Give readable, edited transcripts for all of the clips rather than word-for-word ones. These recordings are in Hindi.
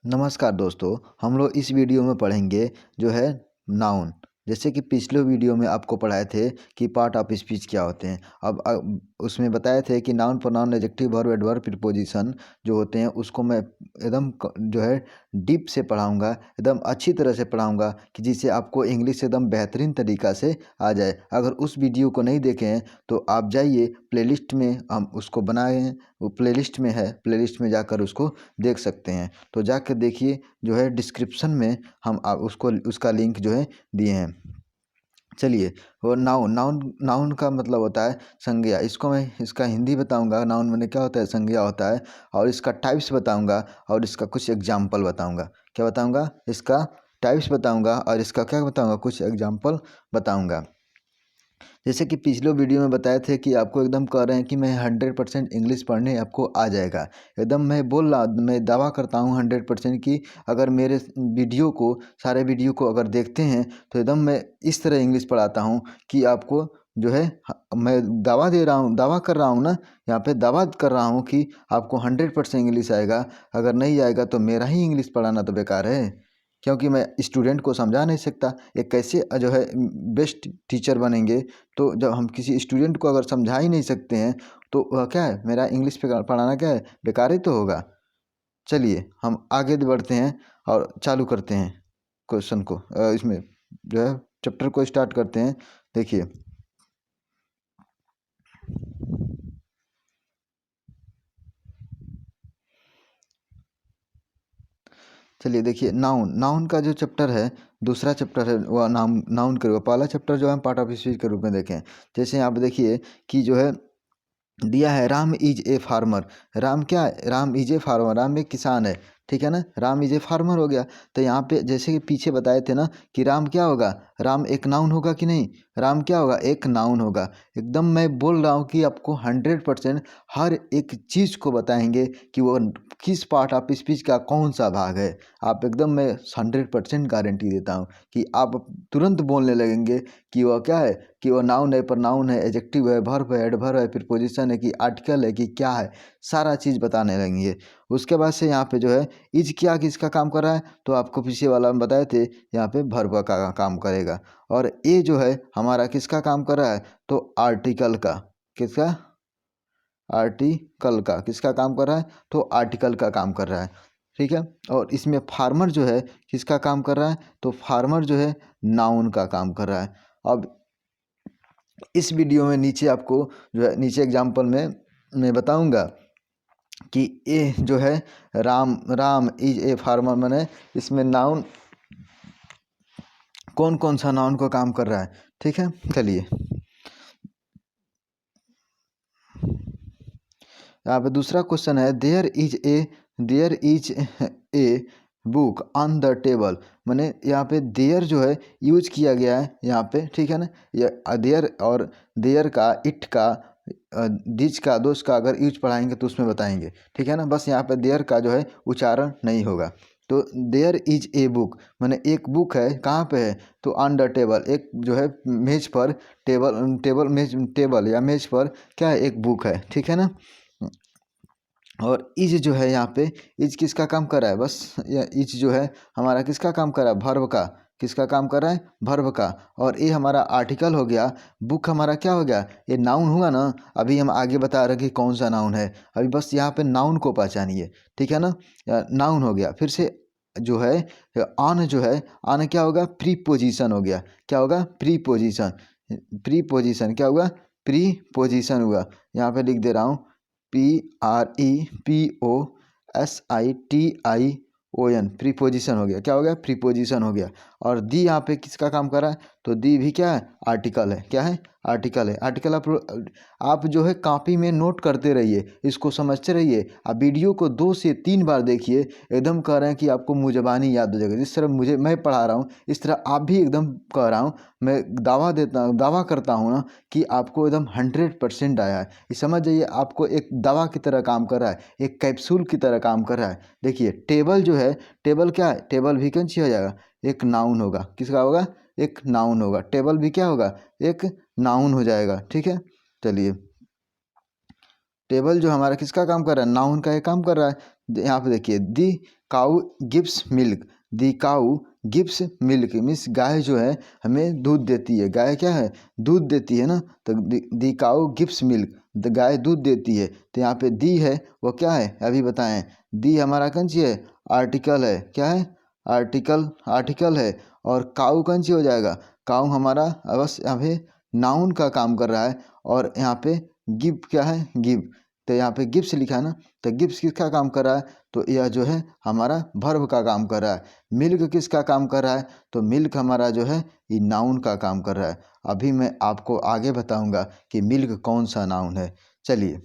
नमस्कार दोस्तों, हम लोग इस वीडियो में पढ़ेंगे जो है नाउन। जैसे कि पिछले वीडियो में आपको पढ़ाए थे कि पार्ट ऑफ स्पीच क्या होते हैं। अब उसमें बताए थे कि noun pronoun adjective verb adverb preposition जो होते हैं उसको मैं एकदम जो है डीप से पढ़ाऊंगा, एकदम अच्छी तरह से पढ़ाऊंगा कि जिससे आपको इंग्लिश एकदम बेहतरीन तरीक़ा से आ जाए। अगर उस वीडियो को नहीं देखे हैं तो आप जाइए प्लेलिस्ट में, हम उसको बनाए हैं, वो प्लेलिस्ट में है, प्लेलिस्ट में जाकर उसको देख सकते हैं। तो जाकर देखिए, जो है डिस्क्रिप्शन में हम उसको उसका लिंक जो है दिए हैं। चलिए, वो नाउन नाउन नाउन का मतलब होता है संज्ञा। इसको मैं इसका हिंदी बताऊंगा। नाउन मैंने क्या होता है, संज्ञा होता है। और इसका टाइप्स बताऊंगा और इसका कुछ एग्जाम्पल बताऊंगा। क्या बताऊंगा? इसका टाइप्स बताऊंगा और इसका क्या बताऊंगा, कुछ एग्जाम्पल बताऊंगा। जैसे कि पिछले वीडियो में बताए थे कि आपको एकदम कह रहे हैं कि मैं 100% इंग्लिश पढ़ने आपको आ जाएगा। एकदम मैं बोल रहा, मैं दावा करता हूँ 100% कि अगर मेरे वीडियो को, सारे वीडियो को अगर देखते हैं तो एकदम मैं इस तरह इंग्लिश पढ़ाता हूँ कि आपको जो है, मैं दावा दे रहा हूँ, दावा कर रहा हूँ ना, यहाँ पे दावा कर रहा हूँ कि आपको 100% इंग्लिश आएगा। अगर नहीं आएगा तो मेरा ही इंग्लिश पढ़ाना तो बेकार है, क्योंकि मैं स्टूडेंट को समझा नहीं सकता। ये कैसे जो है बेस्ट टीचर बनेंगे? तो जब हम किसी स्टूडेंट को अगर समझा ही नहीं सकते हैं तो वह क्या है, मेरा इंग्लिश पे पढ़ाना क्या है, बेकार ही तो होगा। चलिए हम आगे बढ़ते हैं और चालू करते हैं क्वेश्चन को, इसमें जो है चैप्टर को स्टार्ट करते हैं। देखिए, चलिए देखिए, नाउन नाउन का जो चैप्टर है, दूसरा चैप्टर है वह नाउन नाउन के रूप। पहला चैप्टर जो है पार्ट ऑफ स्पीच के रूप में देखें। जैसे आप देखिए कि जो है दिया है, Ram is a farmer. Ram क्या है? Ram is a farmer, Ram एक किसान है। ठीक है ना, राम इज ए फार्मर हो गया। तो यहाँ पे जैसे कि पीछे बताए थे ना कि राम क्या होगा, राम एक नाउन होगा कि नहीं? राम क्या होगा? एक नाउन होगा। एकदम मैं बोल रहा हूँ कि आपको 100% हर एक चीज़ को बताएंगे कि वो किस पार्ट ऑफ स्पीच का कौन सा भाग है। आप एकदम, मैं 100% गारंटी देता हूँ कि आप तुरंत बोलने लगेंगे कि वह क्या है, कि वो नाउन है, प्रोनाउन है, एडजेक्टिव है, वर्ब है, एडवर्ब है, प्रीपोजिशन है, कि आर्टिकल है, कि क्या है, सारा चीज़ बताने लगेंगे। उसके बाद से यहाँ पे जो है इज क्या किसका काम कर रहा है, तो आपको पीछे वाला में बताए थे, यहाँ पे वर्ब का काम करेगा। और ये जो है हमारा किसका काम कर रहा है, तो आर्टिकल का। किसका? आर्टिकल का। किसका काम कर रहा है? तो आर्टिकल का काम कर रहा है। ठीक है। और इसमें फार्मर जो है किसका काम कर रहा है, तो फार्मर जो है नाउन का काम कर रहा है। अब इस वीडियो में नीचे आपको जो है, नीचे एग्जाम्पल में मैं बताऊंगा कि ये जो है Ram Ram is a farmer, मैंने इसमें नाउन कौन कौन सा नाउन को काम कर रहा है। ठीक है, चलिए यहाँ पे दूसरा क्वेश्चन है, there is a book on the table. मैंने यहाँ पे देयर जो है यूज किया गया है यहाँ पे। ठीक है ना, ये देयर और देयर का, इट का, दिज का, दोस्त का अगर यूज पढ़ाएंगे तो उसमें बताएंगे। ठीक है ना, बस यहाँ पे देयर का जो है उच्चारण नहीं होगा। तो देयर इज ए बुक, मैंने एक बुक है, कहाँ पे है, तो ऑन द टेबल, एक जो है मेज पर, टेबल टेबल मेज, टेबल या मेज पर क्या है, एक बुक है। ठीक है ना। और इज जो है यहाँ पे, इज किसका काम कर रहा है, बस इज जो है हमारा किसका काम कर रहा है, भर्व का। किसका काम कर रहा है, भर्व का। और ये हमारा आर्टिकल हो गया। बुक हमारा क्या हो गया, ये नाउन हुआ ना। अभी हम आगे बता रहे हैं कि कौन सा नाउन है, अभी बस यहाँ पे नाउन को पहचानिए। ठीक है ना, नाउन हो गया। फिर से जो है ऑन जो है, ऑन क्या होगा, प्री पोजिशन हो गया। क्या होगा, प्री पोजिशन। प्री पोजिशन क्या होगा, प्री पोजिशन हुआ। यहाँ पे लिख दे रहा हूँ, PREPOSITION, प्रीपोजिशन हो गया। क्या हो गया, प्रीपोजिशन हो गया। और दी यहाँ पे किसका काम कर रहा है, तो दी भी क्या है, आर्टिकल है। क्या है, आर्टिकल है। आर्टिकल आप जो है कॉपी में नोट करते रहिए, इसको समझते रहिए। आप वीडियो को 2 से 3 बार देखिए, एकदम कह रहे हैं कि आपको मुँह ज़बानी याद हो जाएगा। जिस तरह मुझे मैं पढ़ा रहा हूँ, इस तरह आप भी एकदम कह रहा हूँ, मैं दावा करता हूँ ना कि आपको एकदम 100% आया है। ये समझ जाइए, आपको एक दवा की तरह काम कर रहा है, एक कैप्सूल की तरह काम कर रहा है। देखिए टेबल जो है, टेबल क्या है, टेबल भी कौन सी हो जाएगा, एक नाउन होगा। किसका होगा, एक नाउन होगा। टेबल भी क्या होगा, एक नाउन हो जाएगा। ठीक है, चलिए टेबल जो हमारा किसका काम कर रहा है, नाउन का ये काम कर रहा है। यहाँ पे देखिए, दी काऊ गिव्स मिल्क, दी काऊ गिव्स मिल्क मीन्स गाय जो है हमें दूध देती है। गाय क्या है, दूध देती है ना, तो दी काऊ गिव्स मिल्क, द गाय दूध देती है। तो यहाँ पे दी है वो क्या है, अभी बताएं। दी हमारा कौन सी है, आर्टिकल है, क्या है, आर्टिकल है। और काऊ कौन सी हो जाएगा, काऊ हमारा अवश्य यहाँ पे नाउन का काम कर रहा है। और यहाँ पे गिव क्या है, गिव, तो यहाँ पे गिव्स लिखा है ना, तो गिव्स किसका काम कर रहा है, तो यह जो है हमारा वर्ब का काम कर रहा है। मिल्क किसका काम कर रहा है, तो मिल्क हमारा जो है ये नाउन का काम कर रहा है। अभी मैं आपको आगे बताऊंगा कि मिल्क कौन सा नाउन है। चलिए,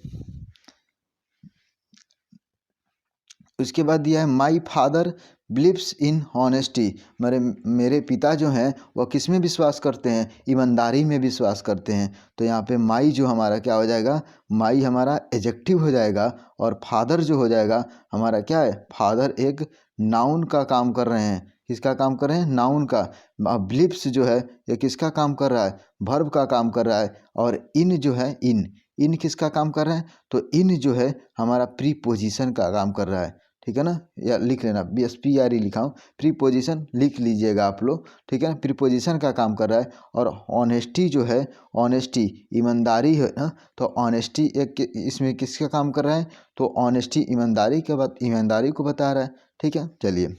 उसके बाद दिया है my father believes in honesty, मेरे पिता जो हैं वह किस में विश्वास करते हैं, ईमानदारी में विश्वास करते हैं। तो यहाँ पे माई जो हमारा क्या हो जाएगा, माई हमारा एडजेक्टिव हो जाएगा। और फादर जो हो जाएगा हमारा क्या है, फादर एक नाउन का काम कर रहे हैं। किसका काम कर रहे हैं, नाउन का। बिलीव्स जो है ये किसका काम कर रहा है, वर्ब का काम कर रहा है। और इन जो है, इन किसका काम कर रहा है, तो इन जो है हमारा प्रीपोजिशन का काम कर रहा है। ठीक है ना, या लिख लेना, BSPRE लिखा हूँ, प्रीपोजिशन लिख लीजिएगा आप लोग। ठीक है ना, प्रीपोजिशन का काम कर रहा है। और ऑनेस्टी जो है, ऑनेस्टी ईमानदारी है ना, तो ऑनेस्टी एक इसमें किसका काम कर रहा है, तो ऑनेस्टी ईमानदारी के बाद ईमानदारी को बता रहा है। ठीक है, चलिए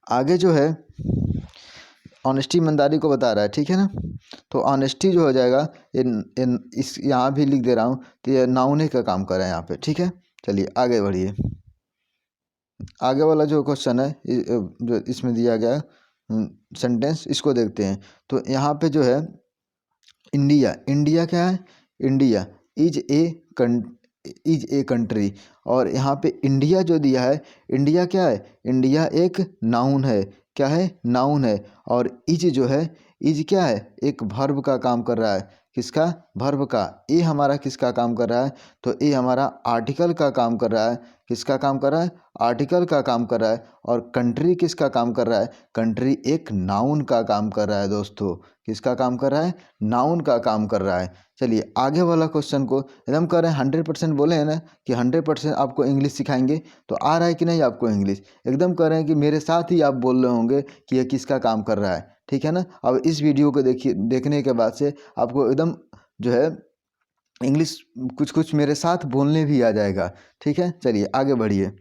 आगे जो है ऑनेस्टी ईमानदारी को बता रहा है। ठीक है ना, तो ऑनेस्टी जो हो जाएगा इन इस यहाँ भी लिख दे रहा हूँ, तो ये नाउन का काम कर रहा है यहाँ पे। ठीक है, चलिए आगे बढ़िए। आगे वाला जो क्वेश्चन है जो इसमें दिया गया सेंटेंस, इसको देखते हैं। तो यहाँ पे जो है इंडिया, इंडिया क्या है, इंडिया इज ए कंट्री। और यहाँ पे इंडिया जो दिया है, इंडिया क्या है, इंडिया एक नाउन है। क्या है, नाउन है। और इज जो है, इज क्या है, एक वर्ब का काम कर रहा है। किसका, वर्ब का। ए हमारा किसका काम कर रहा है, तो ए हमारा आर्टिकल का काम कर रहा है। किसका काम कर रहा है, आर्टिकल का काम कर रहा है। और कंट्री किसका काम कर रहा है, कंट्री एक नाउन का काम कर रहा है दोस्तों। किसका काम कर रहा है, नाउन का काम कर रहा है। चलिए आगे वाला क्वेश्चन को एकदम कर रहे हैं 100% बोले हैं ना कि 100% आपको इंग्लिश सिखाएंगे। तो आ रहा है कि नहीं आपको इंग्लिश, एकदम कर रहे हैं कि मेरे साथ ही आप बोल रहे होंगे कि ये किसका काम कर रहा है। ठीक है ना, अब इस वीडियो को देखने के बाद से आपको एकदम जो है इंग्लिश कुछ कुछ मेरे साथ बोलने भी आ जाएगा। ठीक है, चलिए आगे बढ़िए।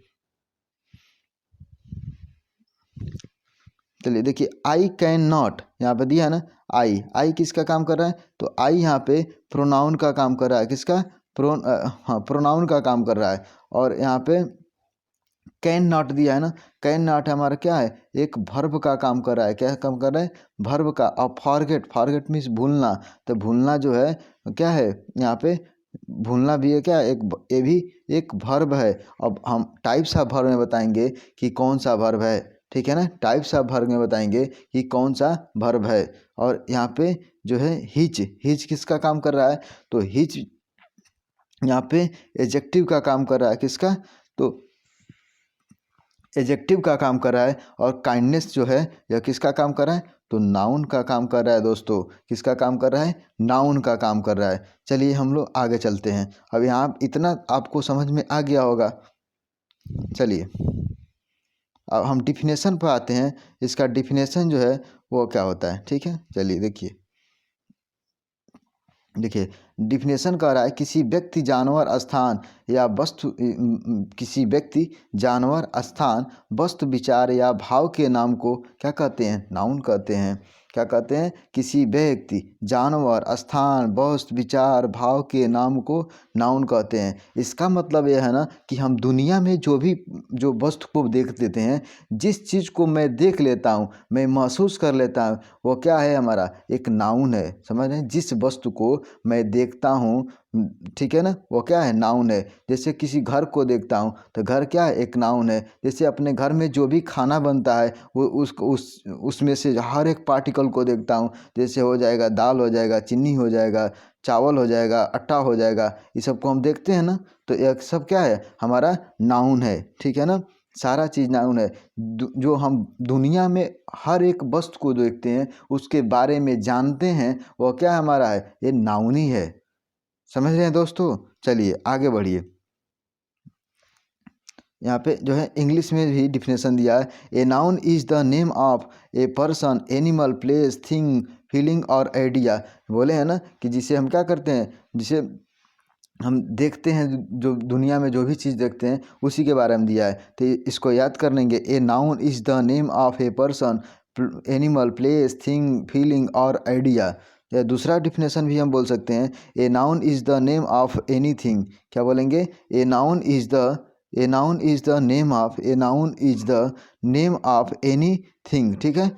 चलिए देखिए, आई कैन नॉट यहाँ पे दिया है ना, आई किसका काम कर रहा है, तो आई यहाँ पे प्रोनाउन का काम कर रहा है। किसका, प्रोनाउन का काम कर रहा है। और यहाँ पे कैन नॉट दिया है ना, कैन नॉट हमारा क्या है, एक वर्ब का काम कर रहा है। क्या काम कर रहा है, वर्ब का। और फॉरगेट मीन्स भूलना, तो भूलना जो है क्या है यहाँ पे, भूलना भी है क्या, ये भी एक वर्ब है। अब हम टाइप्स ऑफ वर्ब में बताएंगे कि कौन सा वर्ब है। ठीक है ना, टाइप्स ऑफ वर्ब में बताएंगे कि कौन सा वर्ब है। और यहाँ पे जो है हिच किसका काम कर रहा है, तो हिच यहाँ पे एडजेक्टिव का काम कर रहा है। किसका, तो एडजेक्टिव का काम कर रहा है। और काइंडनेस जो है यह किसका काम कर रहा है, तो नाउन का काम कर रहा है दोस्तों। किसका काम कर रहा है, नाउन का काम कर रहा है। चलिए हम लोग आगे चलते हैं। अब यहाँ इतना आपको समझ में आ गया होगा। चलिए अब हम डिफिनेशन पर आते हैं। इसका डिफिनेशन जो है वो क्या होता है। ठीक है, चलिए देखिए डिफिनेशन कह रहा है किसी व्यक्ति, जानवर, स्थान या वस्तु, किसी व्यक्ति, जानवर, स्थान, वस्तु, विचार या भाव के नाम को क्या कहते हैं, नाउन कहते हैं। क्या कहते हैं, किसी व्यक्ति, जानवर, स्थान, वस्तु, विचार, भाव के नाम को नाउन कहते हैं। इसका मतलब यह है ना कि हम दुनिया में जो वस्तु को देख लेते हैं, जिस चीज़ को मैं देख लेता हूँ, मैं महसूस कर लेता हूँ, वो क्या है, हमारा एक नाउन है। समझ रहे हैं, जिस वस्तु को मैं देखता हूँ, ठीक है ना, वो क्या है, नाउन है। जैसे किसी घर को देखता हूँ तो घर क्या है, एक नाउन है। जैसे अपने घर में जो भी खाना बनता है वो उसमें से हर एक पार्टिकल को देखता हूँ। जैसे हो जाएगा दाल, हो जाएगा चीनी, हो जाएगा चावल, हो जाएगा आटा, हो जाएगा, ये सब को हम देखते हैं ना, तो यह सब क्या है, हमारा नाउन है। ठीक है ना, सारा चीज़ नाउन है। जो हम दुनिया में हर एक वस्तु को देखते हैं, उसके बारे में जानते हैं, वो क्या हमारा है, ये नाउन ही है। समझ रहे हैं दोस्तों, चलिए आगे बढ़िए। यहाँ पे जो है इंग्लिश में भी डिफिनेशन दिया है। A noun is the name of a person, animal, place, thing, feeling और आइडिया। बोले हैं ना कि जिसे हम क्या करते हैं, जिसे हम देखते हैं, जो दुनिया में जो भी चीज़ देखते हैं उसी के बारे में दिया है। तो इसको याद कर लेंगे। A noun is the name of a person, animal, place, thing, feeling और आइडिया। या दूसरा डिफिनेशन भी हम बोल सकते हैं, a noun is the name of anything. क्या बोलेंगे? A noun is the name of, a noun is the name of any thing. ठीक है।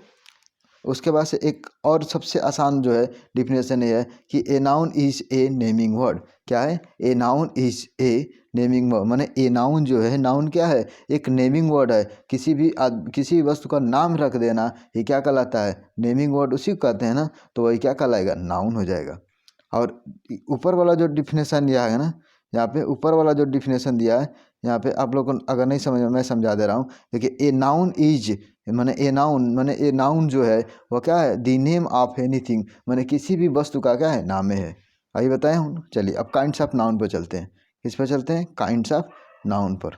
उसके बाद से एक और सबसे आसान जो है डिफिनेशन ये है कि a noun is a naming word. क्या है? A noun is a naming word. माने ए नाउन जो है, नाउन क्या है? एक नेमिंग वर्ड है। किसी भी वस्तु का नाम रख देना, ये क्या कहलाता है? नेमिंग वर्ड उसी को कहते हैं ना। तो वही क्या कहलाएगा? नाउन हो जाएगा। और ऊपर वाला जो डिफिनेशन दिया है ना, यहाँ पे ऊपर वाला जो डिफिनेशन दिया है, यहाँ पे आप लोग को अगर नहीं समझ में, मैं समझा दे रहा हूँ। देखिए, ए नाउन इज माने ए नाउन जो है वो क्या है? दी नेम ऑफ एनीथिंग, माने किसी भी वस्तु का क्या है? नाम है। आइए बताएं हम। चलिए अब काइंड्स ऑफ नाउन पर चलते हैं। किस पर चलते हैं? काइंड्स ऑफ नाउन पर।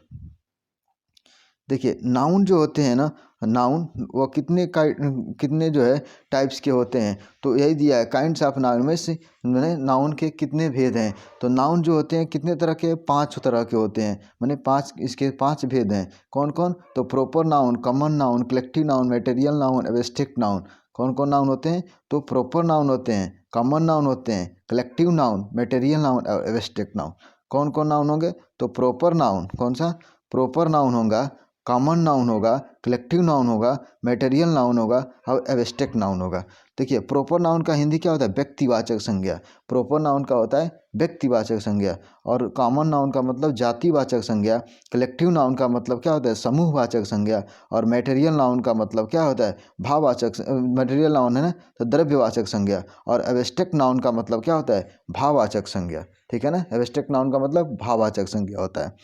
देखिए, नाउन जो होते हैं ना, नाउन वो कितने जो है टाइप्स के होते हैं। तो यही दिया है काइंड्स ऑफ नाउन में से, मैंने नाउन के कितने भेद हैं। तो नाउन जो होते हैं कितने तरह के? 5 तरह के होते हैं। मैंने 5, इसके 5 भेद हैं। कौन कौन? तो proper noun, common noun, collective noun, material noun, abstract noun. कौन कौन नाउन होते हैं? तो प्रॉपर नाउन होते हैं, कॉमन नाउन होते हैं, कलेक्टिव नाउन, मटेरियल नाउन और एब्स्ट्रैक्ट नाउन। कौन कौन नाउन होंगे? तो प्रॉपर नाउन, कौन सा? प्रॉपर नाउन होगा, कॉमन नाउन होगा, कलेक्टिव नाउन होगा, मटेरियल नाउन होगा और एब्स्ट्रैक्ट नाउन होगा। देखिए, प्रॉपर नाउन का हिंदी क्या होता है? व्यक्तिवाचक संज्ञा। प्रॉपर नाउन का होता है व्यक्तिवाचक संज्ञा। और कॉमन नाउन का मतलब जातिवाचक संज्ञा। कलेक्टिव नाउन का मतलब क्या होता है? समूहवाचक संज्ञा। और मटेरियल नाउन का मतलब क्या होता है? भाववाचक। मटेरियल नाउन है ना, तो द्रव्यवाचक संज्ञा। और एब्स्ट्रैक्ट नाउन का मतलब क्या होता है? भाववाचक संज्ञा। ठीक है ना। एब्स्ट्रैक्ट नाउन का मतलब भाववाचक संज्ञा होता है।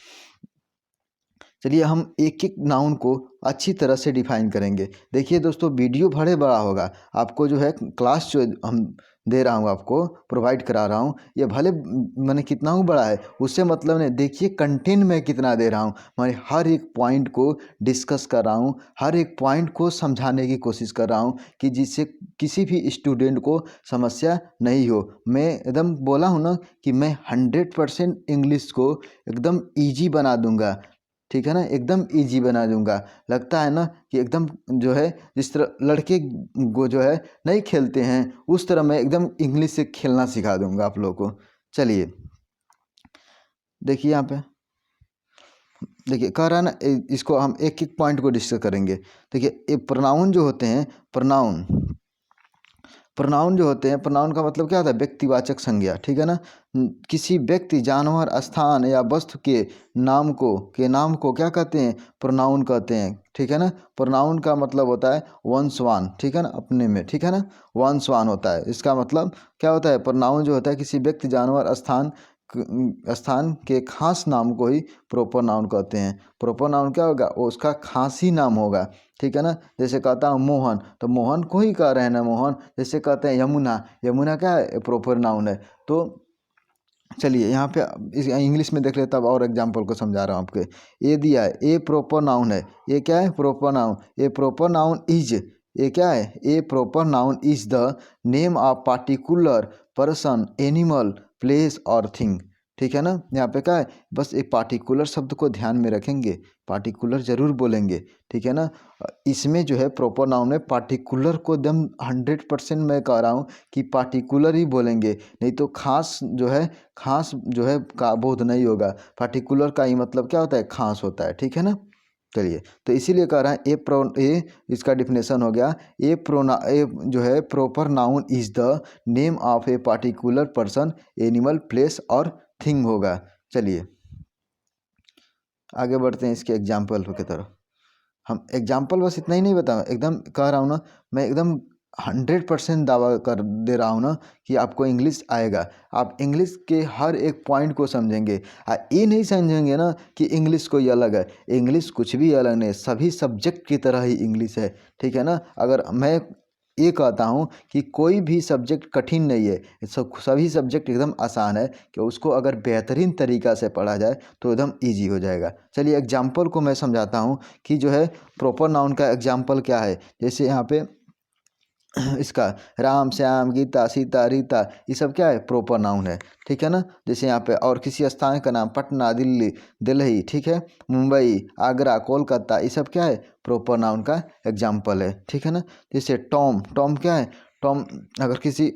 चलिए हम एक एक नाउन को अच्छी तरह से डिफाइन करेंगे। देखिए दोस्तों, वीडियो बड़े बड़ा होगा। आपको जो है क्लास जो हम दे रहा हूँ, आपको प्रोवाइड करा रहा हूँ, ये भले मैंने कितना हूँ बड़ा है, उससे मतलब नहीं। देखिए कंटेंट मैं कितना दे रहा हूँ, मैं हर एक पॉइंट को डिस्कस कर रहा हूँ, हर एक पॉइंट को समझाने की कोशिश कर रहा हूँ कि जिससे किसी भी स्टूडेंट को समस्या नहीं हो। मैं एकदम बोला हूँ ना कि मैं 100% इंग्लिश को एकदम ईजी बना दूंगा। ठीक है ना, एकदम इजी बना दूंगा। लगता है ना कि एकदम जो है, जिस तरह लड़के को जो है नहीं खेलते हैं, उस तरह मैं एकदम इंग्लिश से खेलना सिखा दूंगा आप लोगों को। चलिए देखिए यहाँ पे, देखिए कह रहा है ना, इसको हम एक एक पॉइंट को डिस्कस करेंगे। देखिए, ये प्रोनाउन जो होते हैं, प्रोनाउन जो होते हैं, प्रोनाउन का मतलब क्या होता है? व्यक्तिवाचक संज्ञा। ठीक है ना। किसी व्यक्ति, जानवर, स्थान या वस्तु के नाम को क्या कहते हैं? प्रोनाउन कहते हैं। ठीक है ना। प्रोनाउन का मतलब होता है वंशवान। ठीक है ना, अपने में। ठीक है ना, वंशवान होता है। इसका मतलब क्या होता है? प्रोनाउन जो होता है किसी व्यक्ति, जानवर, स्थान के खास नाम को ही प्रॉपर नाउन कहते हैं। प्रॉपर नाउन क्या होगा? वो उसका खास ही नाम होगा। ठीक है ना। जैसे कहता हूँ मोहन, तो मोहन को ही कह रहे हैं ना मोहन। जैसे कहते हैं यमुना, यमुना क्या है? प्रॉपर नाउन है। तो चलिए यहाँ पे इस इंग्लिश में देख लेते, अब और एग्जांपल को समझा रहा हूँ आपके। ए दिया है, ए प्रॉपर नाउन है। ये क्या है? Proper noun. A proper noun is, ये क्या है? A proper noun is the name of particular person, animal, place और थिंग। ठीक है ना। यहाँ पे क्या है? बस एक पार्टिकुलर शब्द को ध्यान में रखेंगे, पार्टिकुलर जरूर बोलेंगे। ठीक है ना। इसमें जो है प्रॉपर नाउन में पार्टिकुलर को एकदम 100% मैं कह रहा हूँ कि पार्टिकुलर ही बोलेंगे, नहीं तो खास जो है का बोध नहीं होगा। पार्टिकुलर का ही मतलब क्या होता है? खास होता है। ठीक है ना। चलिए, तो इसीलिए कह रहा है ए इसका डिफिनेशन हो गया, ए जो है proper noun is the name of a particular person, animal, place और थिंग होगा। चलिए आगे बढ़ते हैं इसके एग्जाम्पल की तरफ। हम एग्जाम्पल बस इतना ही नहीं बताऊँ, एकदम कह रहा हूँ ना, मैं एकदम 100% दावा कर दे रहा हूँ ना कि आपको इंग्लिश आएगा। आप इंग्लिश के हर एक पॉइंट को समझेंगे। ये नहीं समझेंगे ना कि इंग्लिश कोई अलग है। इंग्लिश कुछ भी अलग नहीं, सभी सब्जेक्ट की तरह ही इंग्लिश है। ठीक है ना। अगर मैं ये कहता हूँ कि कोई भी सब्जेक्ट कठिन नहीं है, सभी सब्जेक्ट एकदम आसान है कि उसको अगर बेहतरीन तरीक़ा से पढ़ा जाए तो एकदम ईजी हो जाएगा। चलिए एग्जाम्पल को मैं समझाता हूँ कि जो है प्रॉपर नाउन का एग्जाम्पल क्या है। जैसे यहाँ पे इसका राम, श्याम, गीता, सीता, रीता, ये सब क्या है, प्रॉपर नाउन है, ठीक है ना। जैसे यहाँ पे और किसी स्थान का नाम पटना, दिल्ली, दिल्ली, ठीक है, मुंबई, आगरा, कोलकाता, ये सब क्या है, प्रॉपर नाउन का एग्जाम्पल है, ठीक है ना। जैसे टॉम, टॉम क्या है, टॉम अगर किसी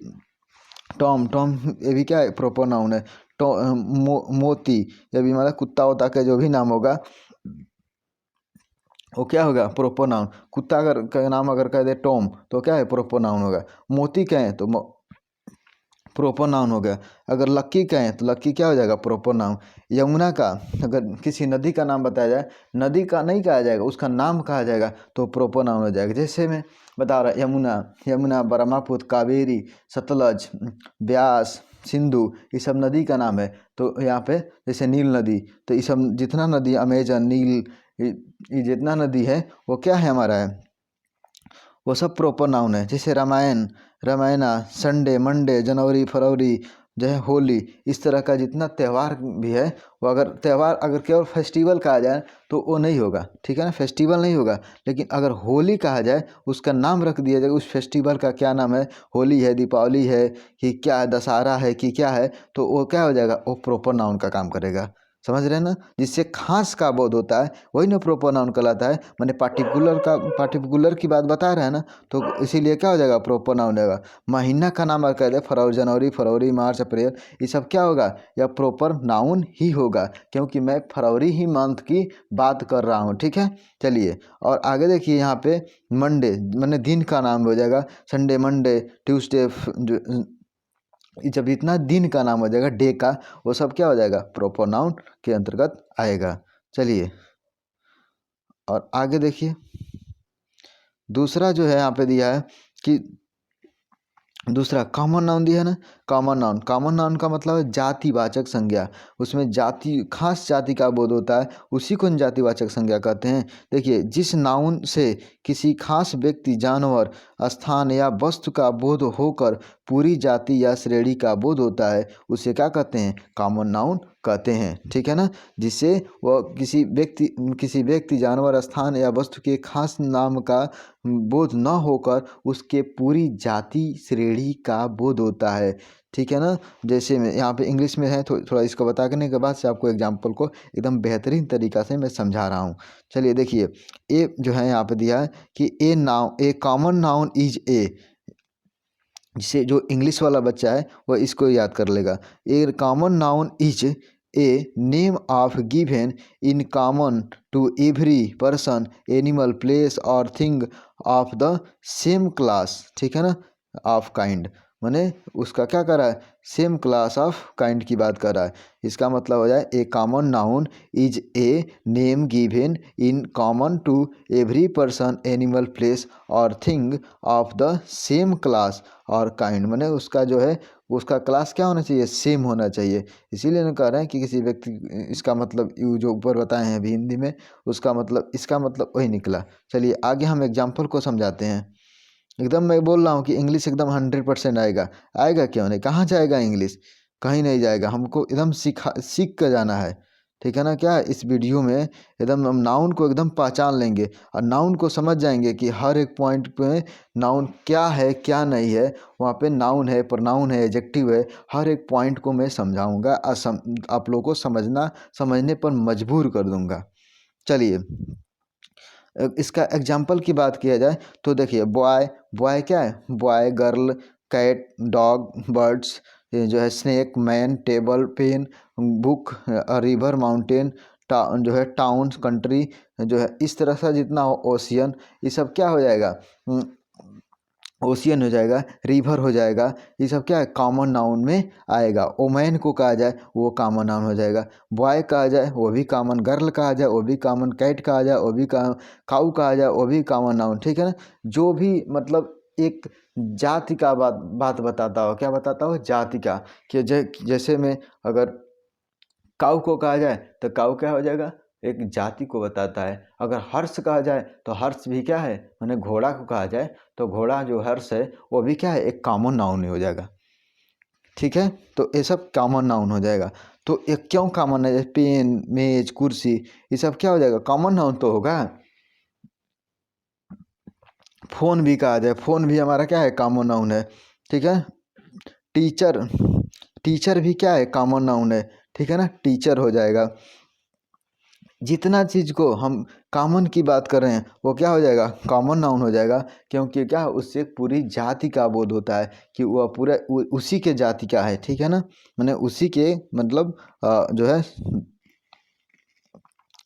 टॉम, टॉम ये भी क्या है, प्रॉपर नाउन है। मोती, ये भी मतलब कुत्ता वोता का जो भी नाम होगा वो क्या होगा, प्रॉपर नाउन। कुत्ता अगर का नाम अगर कह दे टॉम तो क्या है, प्रॉपर नाउन होगा। मोती कहें तो प्रॉपर नाउन हो गया। अगर लक्की कहें तो लक्की क्या हो जाएगा, प्रॉपर नाउन। यमुना का अगर किसी नदी का नाम बताया जाए, नदी का नहीं कहा जाएगा, उसका नाम कहा जाएगा तो प्रॉपर नाउन हो जाएगा। जैसे मैं बता रहा यमुना, यमुना, ब्रह्मपुत्र, कावेरी, सतलज, ब्यास, सिंधु, ये सब नदी का नाम है। तो यहाँ पे जैसे नील नदी, तो ये सब जितना नदी, अमेजन, नील, ये जितना नदी है वो क्या है हमारा है, वो सब प्रॉपर नाउन है। जैसे Ramayan, Ramayana, Sunday, Monday, January, फरवरी, जो है होली, इस तरह का जितना त्यौहार भी है वो अगर त्यौहार अगर केवल फेस्टिवल कहा जाए तो वो नहीं होगा, ठीक है ना, फेस्टिवल नहीं होगा। लेकिन अगर होली कहा जाए, उसका नाम रख दिया जाए, उस फेस्टिवल का क्या नाम है, होली है, दीपावली है कि क्या है, दशहरा है कि क्या है, तो वो क्या हो जाएगा, वो प्रॉपर नाउन का काम करेगा। समझ रहे हैं ना, जिससे खास का बोध होता है वही ना प्रॉपर नाउन कहलाता है। मैंने पार्टिकुलर की बात बता रहा है ना, तो इसीलिए क्या हो जाएगा, प्रॉपर नाउन होगा। महीना का नाम अगर कह दे, फरवरी, जनवरी, फरवरी, मार्च, अप्रैल, ये सब क्या होगा, या प्रॉपर नाउन ही होगा, क्योंकि मैं फरवरी ही मंथ की बात कर रहा हूँ, ठीक है। चलिए और आगे देखिए, यहाँ पे मंडे मैंने दिन का नाम हो जाएगा, संडे, मंडे, ट्यूसडे, जब इतना दिन का नाम हो जाएगा, डे का, वो सब क्या हो जाएगा, प्रॉपर नाउन के अंतर्गत आएगा। चलिए और आगे देखिए, दूसरा जो है यहाँ पे दिया है कि दूसरा कॉमन नाउन दिया है ना। कॉमन नाउन, कॉमन नाउन का मतलब है जातिवाचक संज्ञा। उसमें जाति, खास जाति का बोध होता है, उसी को जातिवाचक संज्ञा कहते हैं। देखिए, जिस नाउन से किसी खास व्यक्ति, जानवर, स्थान या वस्तु का बोध होकर पूरी जाति या श्रेणी का बोध होता है, उसे क्या कहते हैं, कॉमन नाउन कहते हैं, ठीक है ना। जिससे वह किसी व्यक्ति, जानवर, स्थान या वस्तु के खास नाम का बोध न होकर उसके पूरी जाति श्रेणी का बोध होता है, ठीक है ना। जैसे मैं यहाँ पे इंग्लिश में है, थोड़ा इसको बता करने के बाद से आपको एग्जाम्पल को एकदम बेहतरीन तरीक़ा से मैं समझा रहा हूँ। चलिए देखिए, ए जो है यहाँ पे दिया है कि ए कॉमन नाउन इज ए, जिसे जो इंग्लिश वाला बच्चा है वह इसको याद कर लेगा। A common noun is a name of given in common to every person, animal, place और thing of the same class, ठीक है ना, ऑफ काइंड, माने उसका क्या कर रहा है, सेम क्लास ऑफ काइंड की बात कर रहा है। इसका मतलब हो जाए, a common noun is a name given in common to every person, animal, place और thing of the same class और काइंड, माने उसका जो है उसका क्लास क्या होना चाहिए, सेम होना चाहिए। इसीलिए हम कह रहे हैं कि किसी व्यक्ति, इसका मतलब ये जो ऊपर बताए हैं अभी हिंदी में, उसका मतलब, इसका मतलब वही निकला। चलिए आगे हम एग्जाम्पल को समझाते हैं। एकदम मैं बोल रहा हूँ कि इंग्लिश एकदम 100% आएगा, आएगा क्यों नहीं, कहाँ जाएगा इंग्लिश, कहीं नहीं जाएगा, हमको एकदम सीख कर जाना है, ठीक है ना। क्या इस वीडियो में एकदम हम नाउन को एकदम पहचान लेंगे और नाउन को समझ जाएंगे कि हर एक पॉइंट पे नाउन क्या है क्या नहीं है, वहाँ पे नाउन है, प्रोनाउन है, एडजेक्टिव है, हर एक पॉइंट को मैं समझाऊंगा और आप लोगों को समझने पर मजबूर कर दूंगा। चलिए इसका एग्जाम्पल की बात किया जाए तो देखिए, बॉय, बॉय क्या है, boy, girl, cat, dog, birds, ये जो है snake, man, table, pen, book, river, mountain, जो है टाउन, कंट्री, जो है इस तरह से जितना हो, ओशियन, ये सब क्या हो जाएगा, ओशियन हो जाएगा, रिवर हो जाएगा, ये सब क्या है, कॉमन नाउन में आएगा। ओमैन को कहा जाए वो कॉमन नाउन हो जाएगा, बॉय कहा जाए वो भी कॉमन, गर्ल कहा जाए वो भी कॉमन, कैट कहा जाए वो भी काऊ कहा जाए वो भी कॉमन नाउन, ठीक है ना। जो भी मतलब एक जाति का बात बताता हो, क्या बताता हो, जाति का, कि जैसे में अगर काऊ को कहा जाए तो काऊ क्या हो जाएगा, एक जाति को बताता है। अगर हर्ष कहा जाए तो हर्ष भी क्या है, मैंने घोड़ा को कहा जाए तो घोड़ा जो हर्ष है वो भी क्या है, एक कॉमन नाउन हो जाएगा। ठीक है, तो ये सब कॉमन नाउन हो जाएगा। तो ये क्यों कॉमन है, पेन, मेज, कुर्सी, ये सब क्या हो जाएगा, कॉमन नाउन तो होगा। फ़ोन भी कहा जाए, फ़ोन भी हमारा क्या है, कॉमन नाउन है। ठीक है, टीचर, टीचर भी क्या है, कॉमन नाउन है। ठीक है ना, टीचर हो जाएगा। जितना चीज़ को हम कॉमन की बात कर रहे हैं वो क्या हो जाएगा, कॉमन नाउन हो जाएगा। क्योंकि क्या, उससे पूरी जाति का बोध होता है कि वह पूरा उसी के जाति का है। ठीक है ना, मैंने उसी के मतलब जो है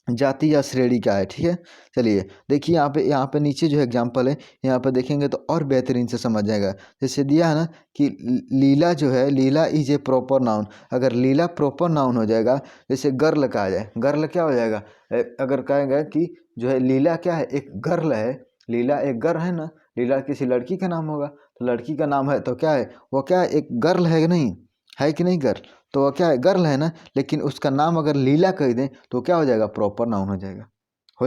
जाति या श्रेणी का है। ठीक है, चलिए देखिए यहाँ पे नीचे जो है एग्जाम्पल है, यहाँ पर देखेंगे तो और बेहतरीन से समझ जाएगा। जैसे दिया है ना कि लीला जो है, लीला इज ए प्रॉपर नाउन। अगर लीला प्रॉपर नाउन हो जाएगा, जैसे गर्ल कहा जाए, गर्ल क्या हो जाएगा, अगर कहेगा कि जो है लीला क्या है, एक गर्ल है, लीला एक गर्ल है ना, लीला किसी लड़की का नाम होगा, तो लड़की का नाम है तो क्या है, वो क्या है, एक गर्ल है कि नहीं, है कि नहीं गर्ल, तो वो क्या है, गर्ल है ना। लेकिन उसका नाम अगर लीला कह दें तो क्या हो जाएगा, प्रॉपर नाउन हो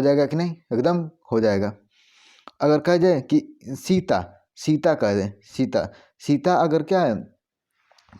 जाएगा कि नहीं, एकदम हो जाएगा। अगर कह जाए कि सीता, सीता कह दें, सीता, सीता अगर क्या है,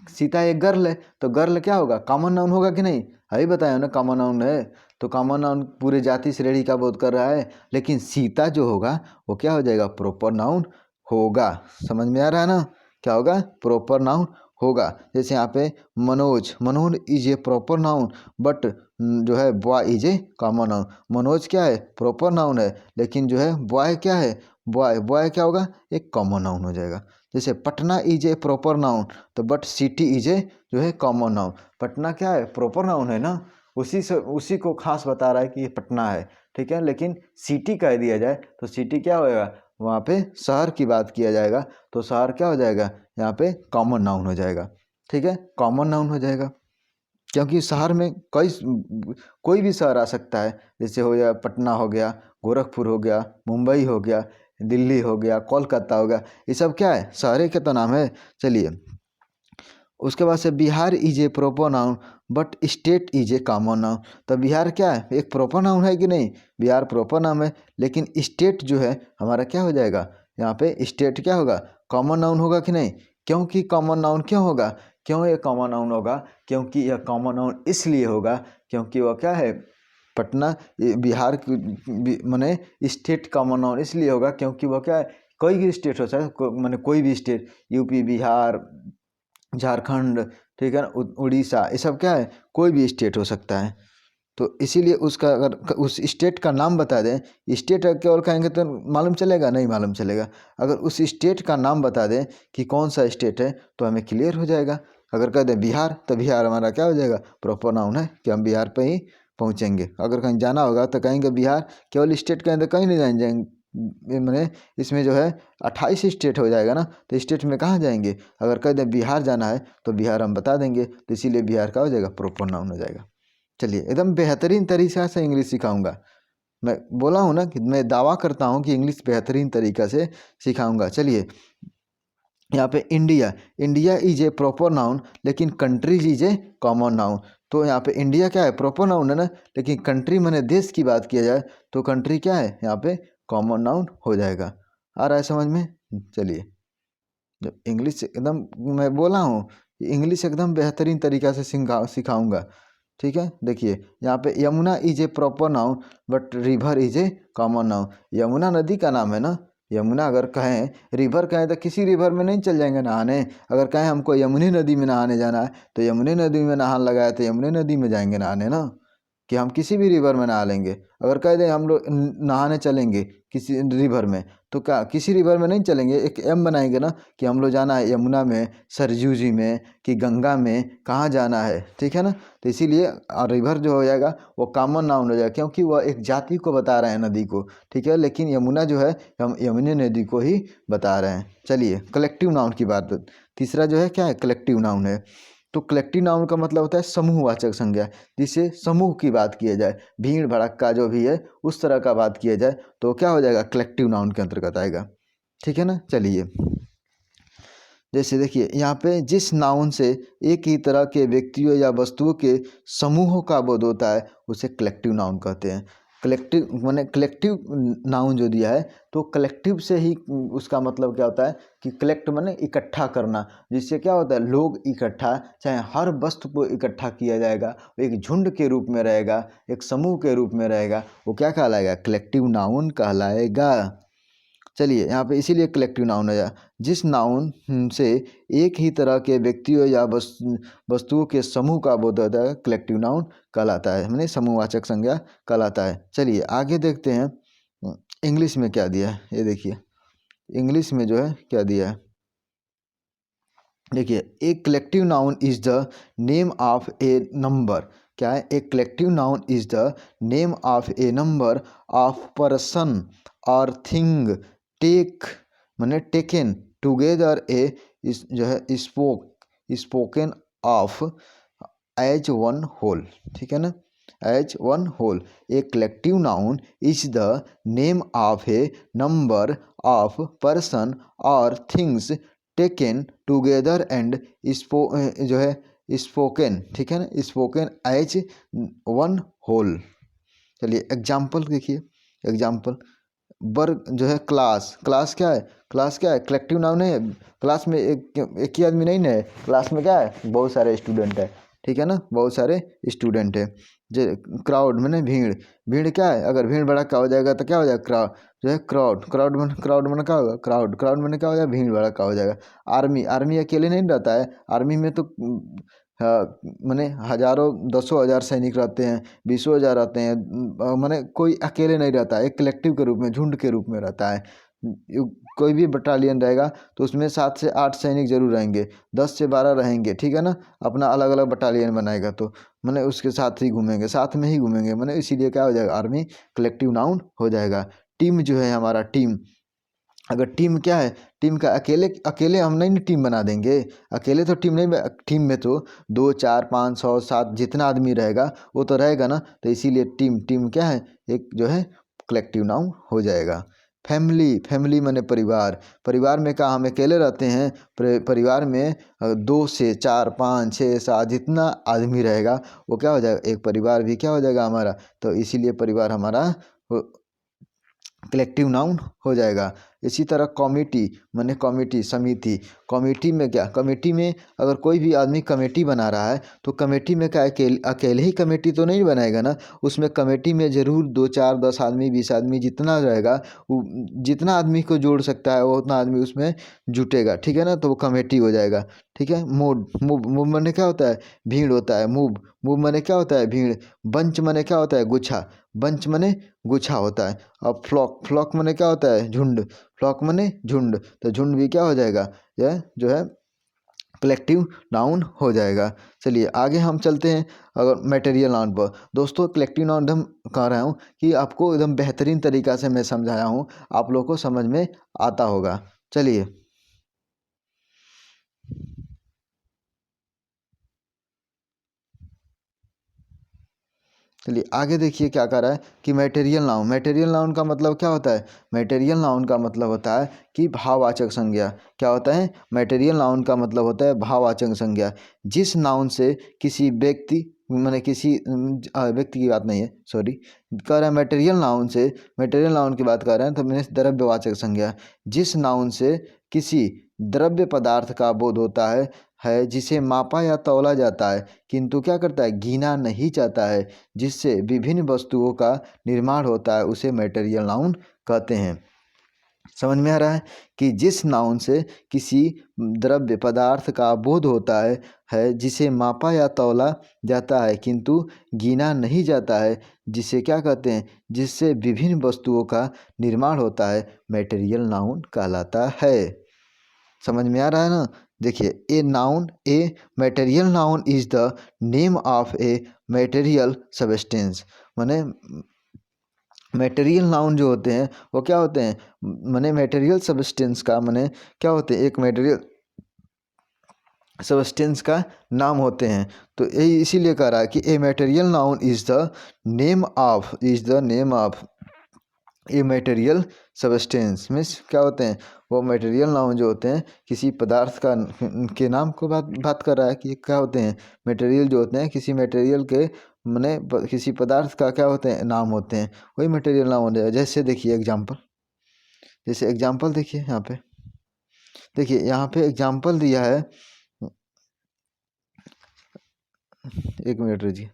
सीता एक गर्ल है तो गर्ल क्या होगा, कॉमन नाउन होगा कि नहीं, अभी बताया ना कॉमन नाउन है। तो कॉमन नाउन पूरे जाति श्रेणी का बोध कर रहा है, लेकिन सीता जो होगा वो क्या हो जाएगा, प्रॉपर नाउन होगा। समझ में आ रहा है ना, क्या होगा, प्रॉपर नाउन होगा। जैसे यहाँ पे Manoj, Manoj is a proper noun but जो है boy is a common noun. Manoj क्या है, प्रॉपर नाउन है, लेकिन जो है बॉय क्या है, बॉय, बॉय क्या होगा, एक कॉमन नाउन हो जाएगा। जैसे Patna is a proper noun तो बट सिटी इज ए जो है कॉमन नाउन। पटना क्या है, प्रॉपर नाउन है ना, उसी को खास बता रहा है कि ये पटना है। ठीक है, लेकिन सिटी कह दिया जाए तो सिटी क्या होएगा, वहाँ पे शहर की बात किया जाएगा तो शहर क्या हो जाएगा, यहाँ पे कॉमन नाउन हो जाएगा। ठीक है, कॉमन नाउन हो जाएगा, क्योंकि शहर में कोई भी शहर आ सकता है। जैसे हो गया पटना, हो गया गोरखपुर, हो गया मुंबई, हो गया दिल्ली, हो गया कोलकाता, हो गया, ये सब क्या है, शहर के तो नाम है। चलिए उसके बाद से Bihar is a proper noun but state is a common noun. तो बिहार क्या है, एक प्रॉपर नाउन है कि नहीं, बिहार प्रॉपर नाम है, लेकिन स्टेट जो है हमारा क्या हो जाएगा, यहाँ पे स्टेट क्या होगा, कॉमन नाउन होगा कि नहीं। क्योंकि कॉमन नाउन क्यों होगा, क्यों ये कॉमन नाउन होगा, क्योंकि यह कॉमन नाउन इसलिए होगा क्योंकि वह क्या है, पटना बिहार माने स्टेट कॉमन नाउन इसलिए होगा क्योंकि वह क्या है, कोई भी स्टेट हो सकता है, माने कोई भी स्टेट, यूपी, बिहार, झारखंड, ठीक है ना, उड़ीसा, ये सब क्या है, कोई भी स्टेट हो सकता है। तो इसीलिए उसका अगर उस स्टेट का नाम बता दें, स्टेट केवल कहेंगे तो मालूम चलेगा, नहीं मालूम चलेगा। अगर उस स्टेट का नाम बता दें कि कौन सा स्टेट है तो हमें क्लियर हो जाएगा। अगर कह दें बिहार तो बिहार हमारा क्या हो जाएगा, प्रॉपर नाउन है कि हम बिहार पे ही पहुँचेंगे। अगर कहीं जाना होगा तो कहेंगे बिहार, केवल स्टेट कहें तो कहीं नहीं जाएंगे, मैंने इसमें जो है 28 स्टेट हो जाएगा ना, तो स्टेट में कहाँ जाएंगे। अगर कह दें बिहार जाना है तो बिहार हम बता देंगे, तो इसीलिए बिहार का हो जाएगा, प्रॉपर नाउन हो जाएगा। चलिए एकदम बेहतरीन तरीक़ा से इंग्लिश सिखाऊंगा। मैं बोला हूँ ना कि मैं दावा करता हूँ कि इंग्लिश बेहतरीन तरीक़ा से सिखाऊंगा। चलिए यहाँ पे India, India is a proper noun लेकिन countries is a common noun. तो यहाँ पे इंडिया क्या है, प्रॉपर नाउन है ना, लेकिन कंट्री मैंने देश की बात किया जाए तो कंट्री क्या है, यहाँ पे कॉमन नाउन हो जाएगा। आ रहा है समझ में। चलिए जब इंग्लिश एकदम, मैं बोला हूँ इंग्लिश एकदम बेहतरीन तरीक़ा से सिखाऊंगा। ठीक है, देखिए यहाँ पे Yamuna is a proper noun but river is a common noun. Yamuna नदी का नाम है ना, यमुना अगर कहें, रिवर कहें तो किसी रिवर में नहीं चल जाएंगे नहाने। अगर कहें हमको यमुनी नदी में नहाने जाना है तो यमुनी नदी में नहाने लगाया तो यमुनी नदी में जाएंगे नहाने ना, कि हम किसी भी रिवर में नहा लेंगे। अगर कह दें हम लोग नहाने चलेंगे किसी रिवर में तो क्या किसी रिवर में नहीं चलेंगे, एक एम बनाएंगे ना कि हम लोग जाना है यमुना में, सरजू जी में, कि गंगा में, कहाँ जाना है। ठीक है ना, तो इसीलिए रिवर जो हो जाएगा वो कॉमन नाउन हो जाएगा क्योंकि वह एक जाति को बता रहे हैं, नदी को। ठीक है, लेकिन यमुना जो है हम यमुनी नदी को ही बता रहे हैं। चलिए कलेक्टिव नाउन की बात, तीसरा जो है क्या है, कलेक्टिव नाउन है। तो कलेक्टिव नाउन का मतलब होता है समूहवाचक संज्ञा, जिससे समूह की बात किया जाए, भीड़ भड़क्का जो भी है उस तरह का बात किया जाए तो क्या हो जाएगा, कलेक्टिव नाउन के अंतर्गत आएगा। ठीक है ना, चलिए जैसे देखिए यहाँ पे जिस नाउन से एक ही तरह के व्यक्तियों या वस्तुओं के समूहों का बोध होता है उसे कलेक्टिव नाउन कहते हैं। कलेक्टिव माने कलेक्टिव नाउन जो दिया है तो कलेक्टिव से ही उसका मतलब क्या होता है कि कलेक्ट माने इकट्ठा करना, जिससे क्या होता है लोग इकट्ठा, चाहे हर वस्तु को इकट्ठा किया जाएगा, एक झुंड के रूप में रहेगा, एक समूह के रूप में रहेगा, वो क्या कहलाएगा, कलेक्टिव नाउन कहलाएगा। चलिए यहाँ पे इसीलिए कलेक्टिव नाउन है। जिस नाउन से एक ही तरह के व्यक्तियों या वस्तुओं के समूह का बोध होता है कलेक्टिव नाउन कहलाता है, माने समूहवाचक संज्ञा कहलाता है। चलिए आगे देखते हैं इंग्लिश में क्या दिया है। ये देखिए इंग्लिश में जो है क्या दिया है, देखिए a collective noun is the name of a number. क्या है, a collective noun is the name of a number of person और थिंग टेक माने टेकन टुगेदर ए जो है spoken of as one whole. ठीक है ना, as one whole. A collective noun is the name of a number of person और थिंग्स टेकन टुगेदर एंड जो है स्पोकन, ठीक है ना, स्पोकन एज वन होल। चलिए एग्जाम्पल देखिए, एग्जाम्पल वर्ग जो है क्लास, क्लास क्या है, क्लास क्या है, कलेक्टिव नाउन है। क्लास में एक ही आदमी नहीं है, क्लास में क्या है, बहुत सारे स्टूडेंट है, ठीक है ना, बहुत सारे स्टूडेंट है। जो क्राउड मैंने भीड़, भीड़ क्या है, अगर भीड़ भड़का हो जाएगा तो क्या हो जाएगा, क्राउड जो है क्राउड, क्राउड में क्या होगा, क्राउड, क्राउड में क्या हो जाएगा, भीड़ भड़का हो जाएगा। आर्मी, आर्मी अकेले नहीं रहता है, आर्मी में तो माने हजारों दसों हज़ार सैनिक रहते हैं, 20,000 रहते हैं, माने कोई अकेले नहीं रहता है, एक कलेक्टिव के रूप में, झुंड के रूप में रहता है। कोई भी बटालियन रहेगा तो उसमें 7 से 8 सैनिक जरूर रहेंगे, 10 से 12 रहेंगे, ठीक है ना, अपना अलग अलग बटालियन बनाएगा तो मैंने उसके साथ ही घूमेंगे, साथ में ही घूमेंगे, मैंने इसीलिए क्या हो जाएगा, आर्मी कलेक्टिव नाउन हो जाएगा। टीम जो है हमारा, टीम, अगर टीम क्या है, टीम का अकेले अकेले हम नहीं ना टीम बना देंगे, अकेले तो टीम नहीं, टीम में तो 2, 4, 5, 100, 7 जितना आदमी रहेगा वो तो रहेगा ना, तो इसीलिए टीम, टीम क्या है, एक जो है कलेक्टिव नाउन हो जाएगा। फैमिली, फैमिली माने परिवार, परिवार में क्या हम अकेले रहते हैं, परिवार में 2 से 4, 5, 6, 7 जितना आदमी रहेगा वो क्या हो जाएगा, एक परिवार भी क्या हो जाएगा हमारा, तो इसीलिए परिवार हमारा कलेक्टिव नाउन हो जाएगा। इसी तरह कमेटी माने कमेटी, समिति, कमेटी में क्या, कमेटी में अगर कोई भी आदमी कमेटी बना रहा है तो कमेटी में क्या अकेले ही कमेटी तो नहीं बनाएगा ना, उसमें कमेटी में ज़रूर 2, 4, 10 आदमी, 20 आदमी जितना रहेगा, जितना आदमी को जोड़ सकता है वो उतना आदमी उसमें जुटेगा, ठीक है ना, तो वो कमेटी हो जाएगा। ठीक है, मूव, मूव, मूव माने क्या होता है, भीड़ होता है, मूव, मूव माने क्या होता है, भीड़। बंच माने क्या होता है, गुच्छा, बंच माने गुच्छा होता है। अब फ्लॉक, फ्लॉक माने क्या होता है, झुंड, फ्लॉक माने झुंड, तो झुंड भी क्या हो जाएगा, यह जो है कलेक्टिव नाउन हो जाएगा। चलिए आगे हम चलते हैं अगर मटेरियल नाउन पर। दोस्तों कलेक्टिव नाउन एकदम कह रहा हूँ कि आपको एकदम बेहतरीन तरीक़ा से मैं समझाया हूँ, आप लोग को समझ में आता होगा। चलिए चलिए आगे देखिए क्या कर रहा है कि मटेरियल नाउन, मटेरियल नाउन का मतलब क्या होता है, मटेरियल नाउन का मतलब होता है कि भाववाचक संज्ञा। क्या होता है, मटेरियल नाउन का मतलब होता है भाववाचक संज्ञा। जिस नाउन से किसी व्यक्ति मैंने किसी व्यक्ति की बात नहीं है, सॉरी, कह रहा है मटेरियल नाउन से, मटेरियल नाउन की बात कर रहे हैं तो मैंने द्रव्यवाचक संज्ञा। जिस नाउन से किसी द्रव्य पदार्थ का बोध होता है जिसे मापा या तौला जाता है किंतु क्या करता है, गिना नहीं जाता है, जिससे विभिन्न वस्तुओं का निर्माण होता है, उसे मटेरियल नाउन कहते हैं। समझ में आ रहा है कि जिस नाउन से किसी द्रव्य पदार्थ का बोध होता है जिसे मापा या तौला जाता है किंतु गिना नहीं जाता है, जिसे क्या कहते हैं, जिससे विभिन्न वस्तुओं का निर्माण होता है, मटेरियल नाउन कहलाता है। समझ में आ रहा है ना, देखिए a noun, a material noun is the name of a material substance. माने मटेरियल नाउन जो होते हैं वो क्या होते हैं, माने मटेरियल सबस्टेंस का माने क्या होते हैं, एक मटेरियल सबस्टेंस का नाम होते हैं। तो यही इसीलिए कह रहा है कि a material noun is the name of ये मटेरियल सबस्टेंस मीन्स क्या होते हैं, वो मटेरियल नाउन जो होते हैं किसी पदार्थ का के नाम को बात कर रहा है कि क्या होते हैं, मटेरियल जो होते हैं किसी मटेरियल के माने किसी पदार्थ का क्या होते हैं, नाम होते हैं, वही मटेरियल नाउन है। जैसे देखिए एग्जाम्पल, जैसे एग्जाम्पल देखिए यहाँ पे, देखिए यहाँ पे एग्जाम्पल दिया है, एक मिनट रुकिए,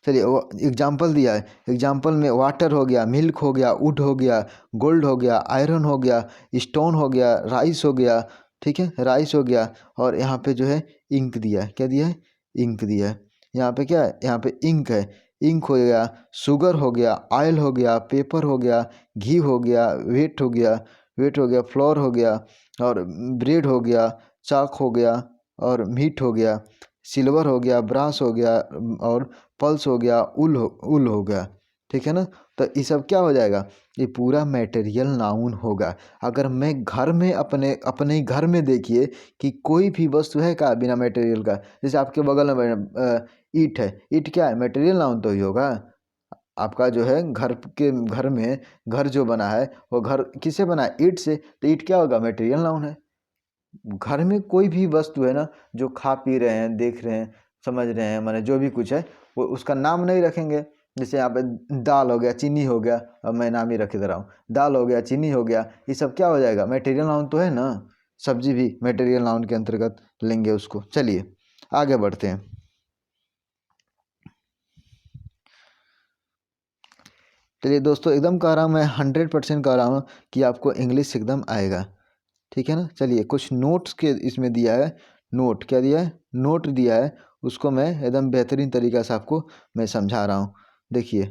चलिए वो एग्जाम्पल दिया है, एग्जाम्पल में वाटर हो गया, मिल्क हो गया, वुड हो गया, गोल्ड हो गया, आयरन हो गया, स्टोन हो गया, राइस हो गया, ठीक है राइस हो गया, और यहाँ पे जो है इंक दिया है, क्या दिया है, इंक दिया है। यहाँ पे क्या है, यहाँ पे इंक है, इंक हो गया, शुगर हो गया, ऑयल हो गया, पेपर हो गया, घी हो गया, वेट हो गया, वेट हो गया, फ्लोर हो गया, और ब्रेड हो गया, चाक हो गया, और मीट हो गया, सिल्वर हो गया, ब्रास हो गया, और पल्स हो गया, उल हो गया, ठीक है ना। तो ये सब क्या हो जाएगा, ये पूरा मटेरियल नाउन होगा। अगर मैं घर में अपने अपने ही घर में देखिए कि कोई भी वस्तु है का बिना मटेरियल का, जैसे आपके बगल में ईट है, ईट क्या है, मटेरियल नाउन तो ही होगा। आपका जो है घर में घर जो बना है वो घर किससे बना है, ईट से, तो ईट क्या होगा, मटेरियल नाउन है। घर में कोई भी वस्तु है ना जो खा पी रहे हैं, देख रहे हैं, समझ रहे हैं, माने जो भी कुछ है वो उसका नाम नहीं रखेंगे। जैसे यहाँ पे दाल हो गया, चीनी हो गया, अब मैं नाम ही रख दे रहा हूँ, दाल हो गया, चीनी हो गया, ये सब क्या हो जाएगा, मटेरियल नाउन तो है ना। सब्जी भी मटेरियल नाउन के अंतर्गत लेंगे उसको। चलिए आगे बढ़ते हैं। चलिए दोस्तों, एकदम कह रहा हूँ मैं, 100% कह रहा हूँ कि आपको इंग्लिश एकदम आएगा, ठीक है ना। चलिए कुछ नोट्स के इसमें दिया है, नोट क्या दिया है, नोट दिया है, उसको मैं एकदम बेहतरीन तरीक़ा से आपको मैं समझा रहा हूँ। देखिए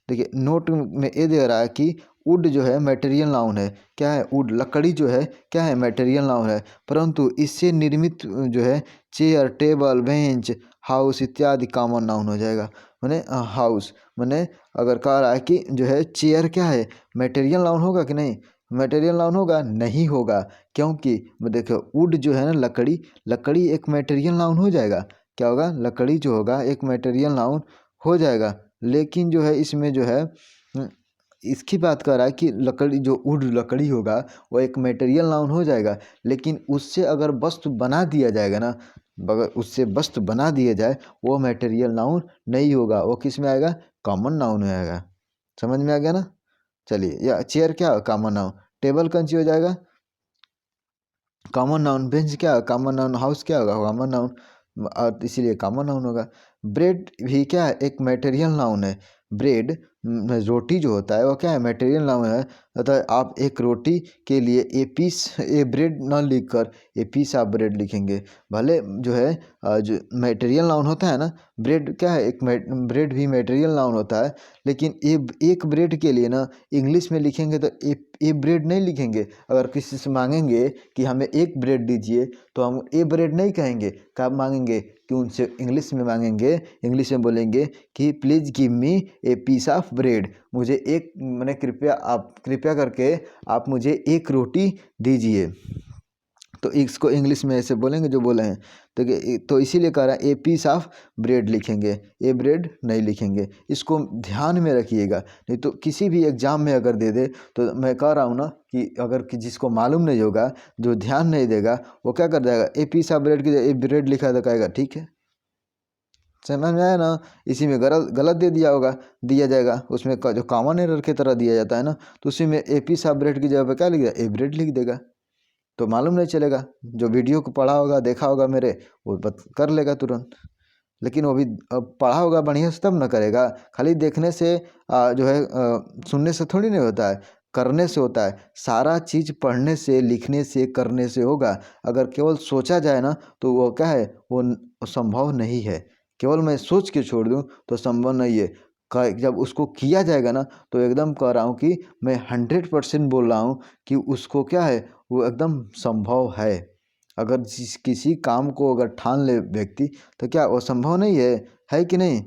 देखिए नोट में ये दे रहा है कि वुड जो है मटेरियल नाउन है, क्या है, वुड लकड़ी जो है क्या है, मटेरियल नाउन है, परंतु इससे निर्मित जो है चेयर, टेबल, बेंच, हाउस इत्यादि कॉमन नाउन हो जाएगा। माने हाउस, माने अगर कह रहा है कि जो है चेयर क्या है, मटेरियल नाउन होगा कि नहीं, मटेरियल नाउन होगा, नहीं होगा, क्योंकि देखो वुड जो है ना, लकड़ी, लकड़ी एक मटेरियल नाउन हो जाएगा, क्या होगा, लकड़ी जो होगा एक मटेरियल नाउन हो जाएगा। लेकिन जो है इसमें जो है इसकी बात कर रहा है कि लकड़ी जो वुड लकड़ी होगा वो एक मटेरियल नाउन हो जाएगा, लेकिन उससे अगर वस्तु बना दिया जाएगा ना, अगर उससे वस्तु बना दिया जाए वो मटेरियल नाउन नहीं होगा, वो किस में आएगा, कॉमन नाउन में आएगा। समझ में आ गया ना। चलिए, या चेयर क्या, कॉमन नाउन, टेबल कौन सी हो जाएगा, कॉमन नाउन, बेंच क्या, कॉमन नाउन, हाउस क्या होगा, कॉमन नाउन, और इसीलिए कॉमन नाउन होगा। ब्रेड भी क्या है, एक मटेरियल नाउन है, ब्रेड रोटी जो होता है वो क्या है, मटेरियल नाउन है। अतः आप एक रोटी के लिए ए पीस ए ब्रेड ना लिख कर ए पीस आप ब्रेड लिखेंगे, भले जो है जो मटेरियल नाउन होता है ना, ब्रेड क्या है, एक ब्रेड भी मटेरियल नाउन होता है, लेकिन एक ब्रेड के लिए ना इंग्लिश में लिखेंगे तो ए ब्रेड नहीं लिखेंगे। अगर किसी से मांगेंगे कि हमें एक ब्रेड दीजिए तो हम ए ब्रेड नहीं कहेंगे, कब मांगेंगे कि उनसे इंग्लिश में मांगेंगे, इंग्लिश में बोलेंगे कि please give me a piece of bread, मुझे एक मैंने कृपया करके आप मुझे एक रोटी दीजिए। तो इसको इंग्लिश में ऐसे बोलेंगे जो बोले हैं। तो इसीलिए कह रहा है ए पीस ऑफ ब्रेड लिखेंगे, ए ब्रेड नहीं लिखेंगे, इसको ध्यान में रखिएगा। नहीं तो किसी भी एग्ज़ाम में अगर दे दे तो मैं कह रहा हूँ ना कि अगर जिसको मालूम नहीं होगा, जो ध्यान नहीं देगा, वो क्या कर जाएगा, ए पीस ऑफ ब्रेड की ए ब्रेड लिखा तो कहेगा ठीक है। समझ में आया ना। इसी में गलत गलत दे दिया होगा, दिया जाएगा उसमें जो कॉमन एरर की तरह दिया जाता है ना, तो उसी में ए पीस ऑफ ब्रेड की जगह पे क्या लिख देगा, ए ब्रेड लिख देगा, तो मालूम नहीं चलेगा। जो वीडियो को पढ़ा होगा, देखा होगा मेरे, वो कर लेगा तुरंत। लेकिन वो भी पढ़ा होगा बढ़िया से तब ना करेगा, खाली देखने से जो है सुनने से थोड़ी नहीं होता है, करने से होता है। सारा चीज़ पढ़ने से, लिखने से, करने से होगा। अगर केवल सोचा जाए ना तो वो क्या है, वो संभव नहीं है। केवल मैं सोच के छोड़ दूँ तो संभव नहीं है। जब उसको किया जाएगा ना तो एकदम कह रहा हूँ कि मैं 100% बोल रहा हूँ कि उसको क्या है, वो एकदम संभव है। अगर किसी काम को अगर ठान ले व्यक्ति तो क्या वो संभव नहीं है कि नहीं,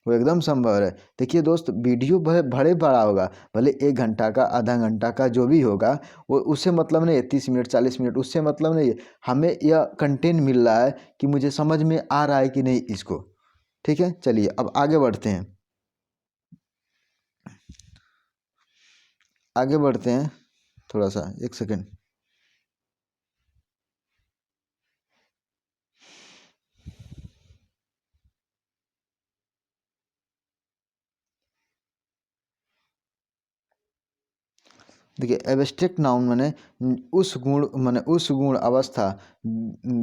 वो एकदम संभव है। देखिए दोस्त, वीडियो भले बड़ा होगा, भले 1 घंटा का, आधा घंटा का, जो भी होगा, वो उससे मतलब नहीं है, 30 मिनट 40 मिनट, उससे मतलब नहीं है। हमें यह कंटेंट मिल रहा है कि मुझे समझ में आ रहा है कि नहीं इसको, ठीक है। चलिए अब आगे बढ़ते हैं। आगे बढ़ते हैं, थोड़ा सा 1 सेकेंड। देखिए एब्स्ट्रैक्ट नाउन माने उस गुण अवस्था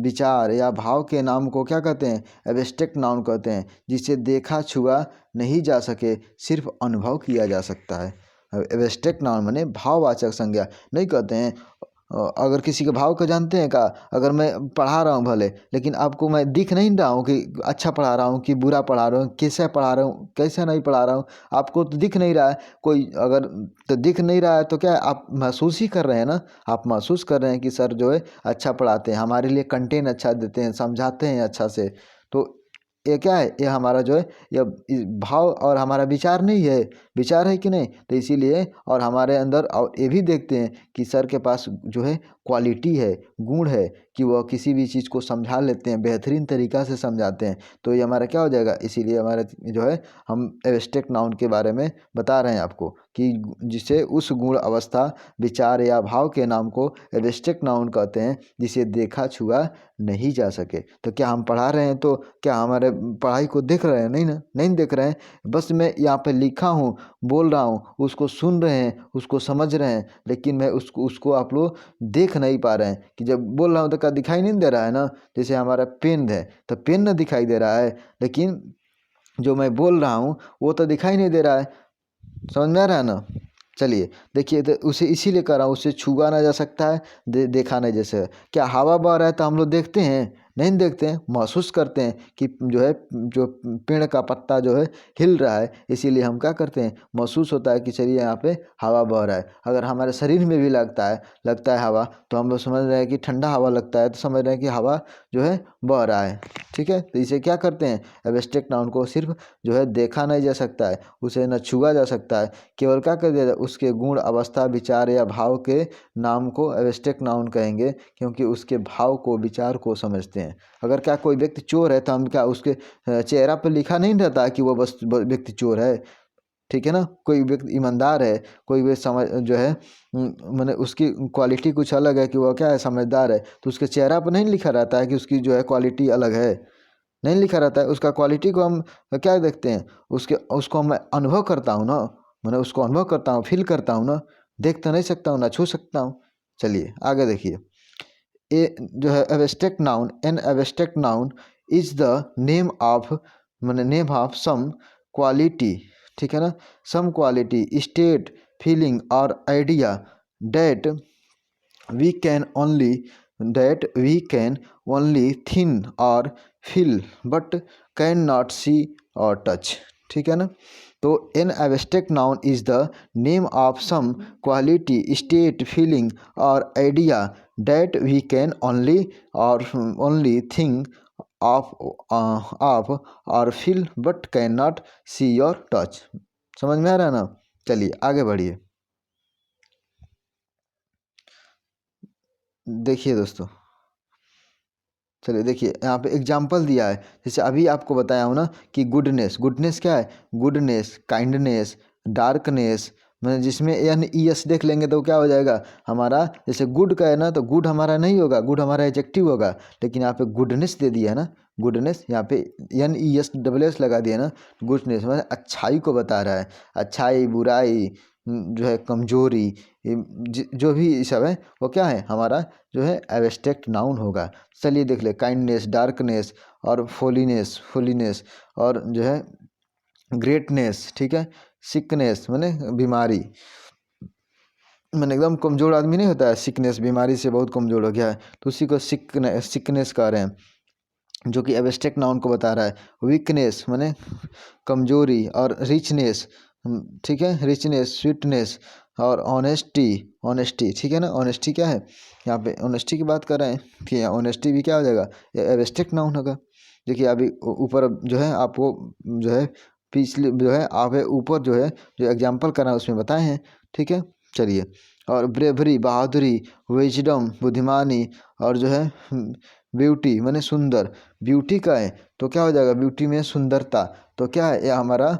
विचार या भाव के नाम को क्या कहते हैं, एब्स्ट्रैक्ट नाउन कहते हैं, जिसे देखा छुआ नहीं जा सके, सिर्फ अनुभव किया जा सकता है। एब्स्ट्रैक्ट नाउन माने भाववाचक संज्ञा नहीं कहते हैं। अगर किसी के भाव को जानते हैं का, अगर मैं पढ़ा रहा हूँ भले, लेकिन आपको मैं दिख नहीं रहा हूँ कि अच्छा पढ़ा रहा हूँ कि बुरा पढ़ा रहा हूँ, कैसे पढ़ा रहा हूँ कैसे नहीं पढ़ा रहा हूँ, आपको तो दिख नहीं रहा है। कोई अगर तो दिख नहीं रहा है तो क्या आप महसूस ही कर रहे हैं ना, आप महसूस कर रहे हैं कि सर जो है अच्छा पढ़ाते हैं, हमारे लिए कंटेंट अच्छा देते हैं, समझाते हैं अच्छा से। तो ये क्या है, ये हमारा जो है ये भाव और हमारा विचार नहीं है, विचार है कि नहीं। तो इसीलिए और हमारे अंदर और ये भी देखते हैं कि सर के पास जो है क्वालिटी है, गुण है कि वह किसी भी चीज़ को समझा लेते हैं, बेहतरीन तरीक़ा से समझाते हैं। तो ये हमारा क्या हो जाएगा, इसीलिए हमारा जो है हम एब्स्ट्रैक्ट नाउन के बारे में बता रहे हैं आपको कि जिसे उस गुण अवस्था विचार या भाव के नाम को एब्स्ट्रैक्ट नाउन कहते हैं, जिसे देखा छुआ नहीं जा सके। तो क्या हम पढ़ा रहे हैं तो क्या हमारे पढ़ाई को देख रहे हैं, नहीं ना, नहीं देख रहे हैं। बस मैं यहाँ पे लिखा हूँ, बोल रहा हूँ, उसको सुन रहे हैं, उसको समझ रहे हैं, लेकिन मैं उसको आप लोग देख नहीं पा रहे हैं। कि जब बोल रहा हूँ तो क्या दिखाई नहीं दे रहा है ना, जैसे हमारा पेन है तो पेन ना दिखाई दे रहा है, लेकिन जो मैं बोल रहा हूँ वो तो दिखाई नहीं दे रहा है। समझ में आ रहा है ना। चलिए देखिए, तो उसे इसीलिए कर रहा हूँ, उसे छुआ ना जा सकता है, देखा नहीं जैसे। क्या हवा बह रहा है तो हम लोग देखते हैं, नहीं देखते हैं, महसूस करते हैं कि जो है जो पेड़ का पत्ता जो है हिल रहा है, इसीलिए हम क्या करते हैं, महसूस होता है कि चलिए यहाँ पे हवा बह रहा है। अगर हमारे शरीर में भी लगता है हवा, तो हम लोग समझ रहे हैं कि ठंडा हवा लगता है, तो समझ रहे हैं कि हवा जो है बह रहा है। ठीक है, तो इसे क्या करते हैं, एब्स्ट्रैक्ट नाउन को सिर्फ जो है देखा नहीं जा सकता है, उसे न छुआ जा सकता है, केवल क्या कर दिया जाए, उसके गुण अवस्था विचार या भाव के नाम को एब्स्ट्रैक्ट नाउन कहेंगे, क्योंकि उसके भाव को विचार को समझते हैं। अगर क्या कोई व्यक्ति चोर है तो हम क्या उसके चेहरा पर लिखा नहीं रहता कि वो बस व्यक्ति चोर है। ठीक है ना, कोई व्यक्ति ईमानदार है, कोई भी समझ जो है मैंने उसकी क्वालिटी कुछ अलग है कि वह क्या है, समझदार है, तो उसके चेहरा पर नहीं लिखा रहता है कि उसकी जो है क्वालिटी अलग है, नहीं लिखा रहता है। उसका क्वालिटी को हम क्या देखते हैं, उसको मैं अनुभव करता हूँ ना, मैंने उसको अनुभव करता हूँ, फील करता हूँ ना, देख तो नहीं सकता हूँ ना, छू सकता हूँ। चलिए आगे देखिए, ए जो है abstract noun, an abstract noun is the name of मैंने नेम ऑफ सम क्वालिटी। ठीक है ना, सम क्वालिटी स्टेट फीलिंग और idea that we can only we can only think or feel but cannot see or touch। ठीक है ना, तो an abstract noun is the name of some quality state feeling और idea that we can only think of और feel but can not see और टच। समझ में आ रहा है ना। चलिए आगे बढ़िए, देखिए दोस्तों, चलिए देखिए यहाँ पे एग्जाम्पल दिया है, जैसे अभी आपको बताया हूँ ना कि गुडनेस, गुडनेस क्या है, गुडनेस, काइंडनेस, डार्कनेस, मैंने जिसमें एन ई एस देख लेंगे तो क्या हो जाएगा हमारा, जैसे गुड का है ना तो गुड हमारा नहीं होगा, गुड हमारा एडजेक्टिव होगा, लेकिन यहाँ पे गुडनेस दे दिया है ना, गुडनेस यहाँ पे N E S double S लगा दिया ना, गुडनेस मतलब अच्छाई को बता रहा है, अच्छाई बुराई जो है कमजोरी, जो भी सब है वो क्या है हमारा जो है एब्स्ट्रैक्ट नाउन होगा। चलिए देख ले, काइंडनेस, डार्कनेस और फोलीनेस और जो है ग्रेटनेस। ठीक है, सिकनेस मैंने बीमारी, मैंने एकदम कमज़ोर आदमी नहीं होता है, सिकनेस बीमारी से बहुत कमज़ोर हो गया है, तो उसी को सिकनेस कह रहे हैं, जो कि एब्स्ट्रैक्ट नाउन को बता रहा है। वीकनेस मैंने कमजोरी और रिचनेस, ठीक है, रिचनेस, स्वीटनेस और ऑनेस्टी। ठीक है ना, ऑनेस्टी क्या है, यहाँ पे ऑनेस्टी की बात कर रहे हैं कि ऑनेस्टी भी क्या हो जाएगा, ये एब्स्ट्रैक्ट नाउन होगा। देखिए अभी ऊपर जो है आपको जो है पिछले जो है आप ऊपर जो है जो एग्जाम्पल कर रहा है उसमें बताए हैं। ठीक है, चलिए, और ब्रेवरी बहादुरी, विजडम बुद्धिमानी, और जो है ब्यूटी माने सुंदर, ब्यूटी का है तो क्या हो जाएगा, ब्यूटी में सुंदरता, तो क्या है ये हमारा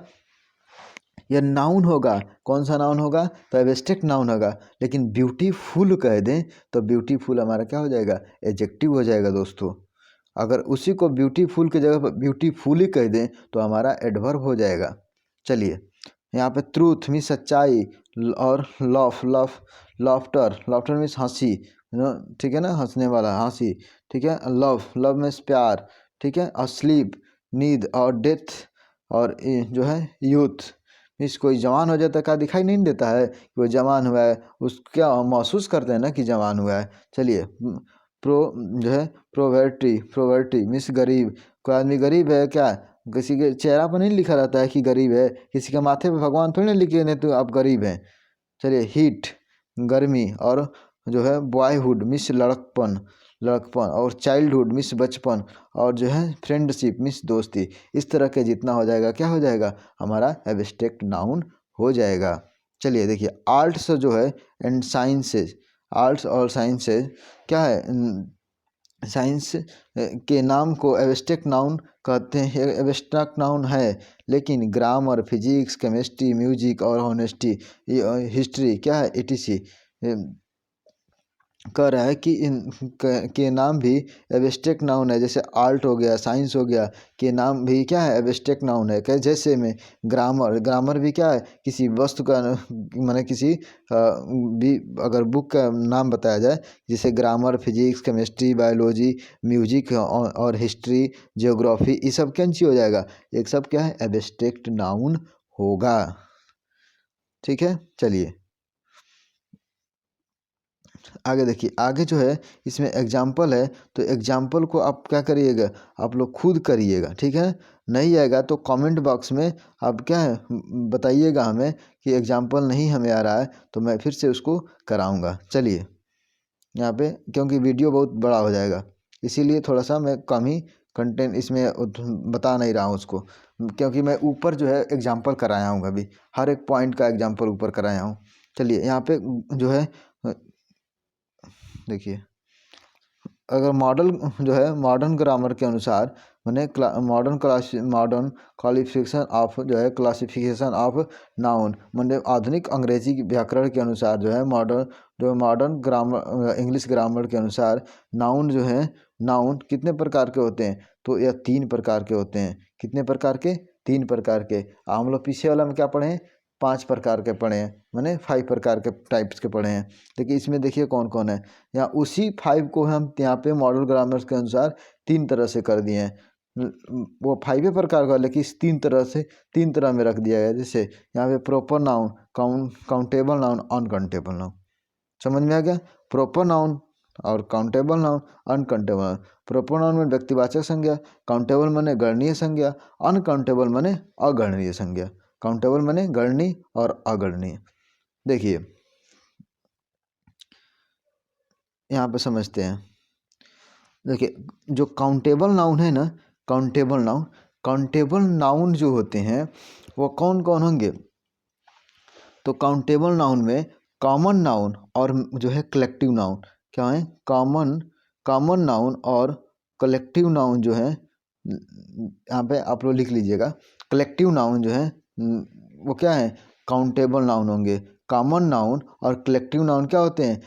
यह नाउन होगा। कौन सा नाउन होगा? तो एब्स्ट्रैक्ट नाउन होगा। लेकिन ब्यूटीफुल कह दें तो ब्यूटीफुल हमारा क्या हो जाएगा? एडजेक्टिव हो जाएगा दोस्तों। अगर उसी को ब्यूटीफुल की जगह पर ब्यूटीफुली कह दें तो हमारा एडवर्ब हो जाएगा। चलिए यहाँ पे ट्रूथ मीन्स सच्चाई, और लाफ्टर मीन्स हंसी, ठीक है ना, हंसने वाला, हंसी, ठीक है। लव मीन्स प्यार, ठीक है। और स्लीप नींद, और डेथ, और जो है यूथ मीन्स कोई जवान हो जाता है, क्या दिखाई नहीं देता है कि वो जवान हुआ है, उस क्या महसूस करते हैं ना कि जवान हुआ है। चलिए जो है प्रोवर्टी मीन्स गरीब, कोई आदमी गरीब है क्या, किसी के चेहरा पर नहीं लिखा रहता है कि गरीब है, किसी के माथे पे भगवान थोड़ी ना लिखे नहीं तो आप गरीब हैं। चलिए हीट गर्मी, और जो है बॉयहुड मिस लड़कपन, और चाइल्डहुड मिस बचपन, और जो है फ्रेंडशिप मिस दोस्ती। इस तरह के जितना हो जाएगा क्या हो जाएगा? हमारा एब्स्ट्रैक्ट नाउन हो जाएगा। चलिए देखिए आर्ट्स जो है एंड साइंसेज, आर्ट्स और साइंसेज क्या है? साइंस के नाम को एब्स्ट्रैक्ट नाउन कहते हैं। एब्स्ट्रैक्ट नाउन है, लेकिन ग्रामर, फिजिक्स, केमिस्ट्री, म्यूजिक और ऑनेस्टी, हिस्ट्री क्या है? ETC कह रहा है कि इन के नाम भी एब्स्ट्रैक्ट नाउन है। जैसे आर्ट हो गया, साइंस हो गया, के नाम भी क्या है? एब्स्ट्रैक्ट नाउन है। क्या? जैसे में ग्रामर भी क्या है? किसी वस्तु का माने किसी भी अगर बुक का नाम बताया जाए, जैसे grammar, physics, chemistry, biology, music और हिस्ट्री, जियोग्राफी, ये सब क्या चीज हो जाएगा? एक सब क्या है? एब्स्ट्रैक्ट नाउन होगा। ठीक है, चलिए आगे देखिए। आगे जो है इसमें एग्जाम्पल है, तो एग्जाम्पल को आप क्या करिएगा? आप लोग खुद करिएगा, ठीक है। नहीं आएगा तो कमेंट बॉक्स में आप क्या है बताइएगा हमें कि एग्जाम्पल नहीं हमें आ रहा है, तो मैं फिर से उसको कराऊंगा। चलिए यहाँ पे क्योंकि वीडियो बहुत बड़ा हो जाएगा, इसीलिए थोड़ा सा मैं कम ही कंटेंट इसमें बता नहीं रहा हूँ उसको, क्योंकि मैं ऊपर जो है एग्जाम्पल कराया हूँ अभी, हर एक पॉइंट का एग्जाम्पल ऊपर कराया हूँ। चलिए यहाँ पे जो है देखिए, अगर मॉडल जो है मॉडर्न ग्रामर के अनुसार मैंने मॉडर्न क्वालिफिकेशन ऑफ जो है क्लासिफिकेशन ऑफ नाउन, मैंने आधुनिक अंग्रेजी व्याकरण के अनुसार जो है मॉडर्न ग्रामर इंग्लिश ग्रामर के अनुसार नाउन जो है, नाउन कितने प्रकार के होते हैं? तो यह 3 प्रकार के होते हैं। कितने प्रकार के? 3 प्रकार के। हम लोग पीछे वाला में क्या पढ़े हैं? 5 प्रकार के पढ़े हैं, मैंने 5 प्रकार के टाइप्स के पढ़े हैं। लेकिन इसमें देखिए कौन कौन है। यहाँ उसी 5 को हम यहाँ पे मॉडल ग्रामर के अनुसार 3 तरह से कर दिए हैं। वो 5 प्रकार का, लेकिन इस 3 तरह से 3 तरह में रख दिया गया। जैसे यहाँ पे proper noun, countable noun, uncountable noun. समझ में आ गया? प्रॉपर नाउन और countable noun, uncountable noun. Proper noun में व्यक्तिवाचक संज्ञा, काउंटेबल माने गणनीय संज्ञा, अनकाउंटेबल माने अगणनीय संज्ञा। काउंटेबल माने गणनीय और अगणनीय। देखिए यहाँ पे समझते हैं। देखिए जो काउंटेबल नाउन है ना, काउंटेबल नाउन जो होते हैं वो कौन कौन होंगे? तो काउंटेबल नाउन में कॉमन नाउन और जो है कलेक्टिव नाउन क्या है? कॉमन नाउन और कलेक्टिव नाउन जो है, यहाँ पे आप लोग लिख लीजिएगा। कलेक्टिव नाउन जो है वो क्या है? काउंटेबल नाउन होंगे। कॉमन नाउन और कलेक्टिव नाउन क्या होते हैं?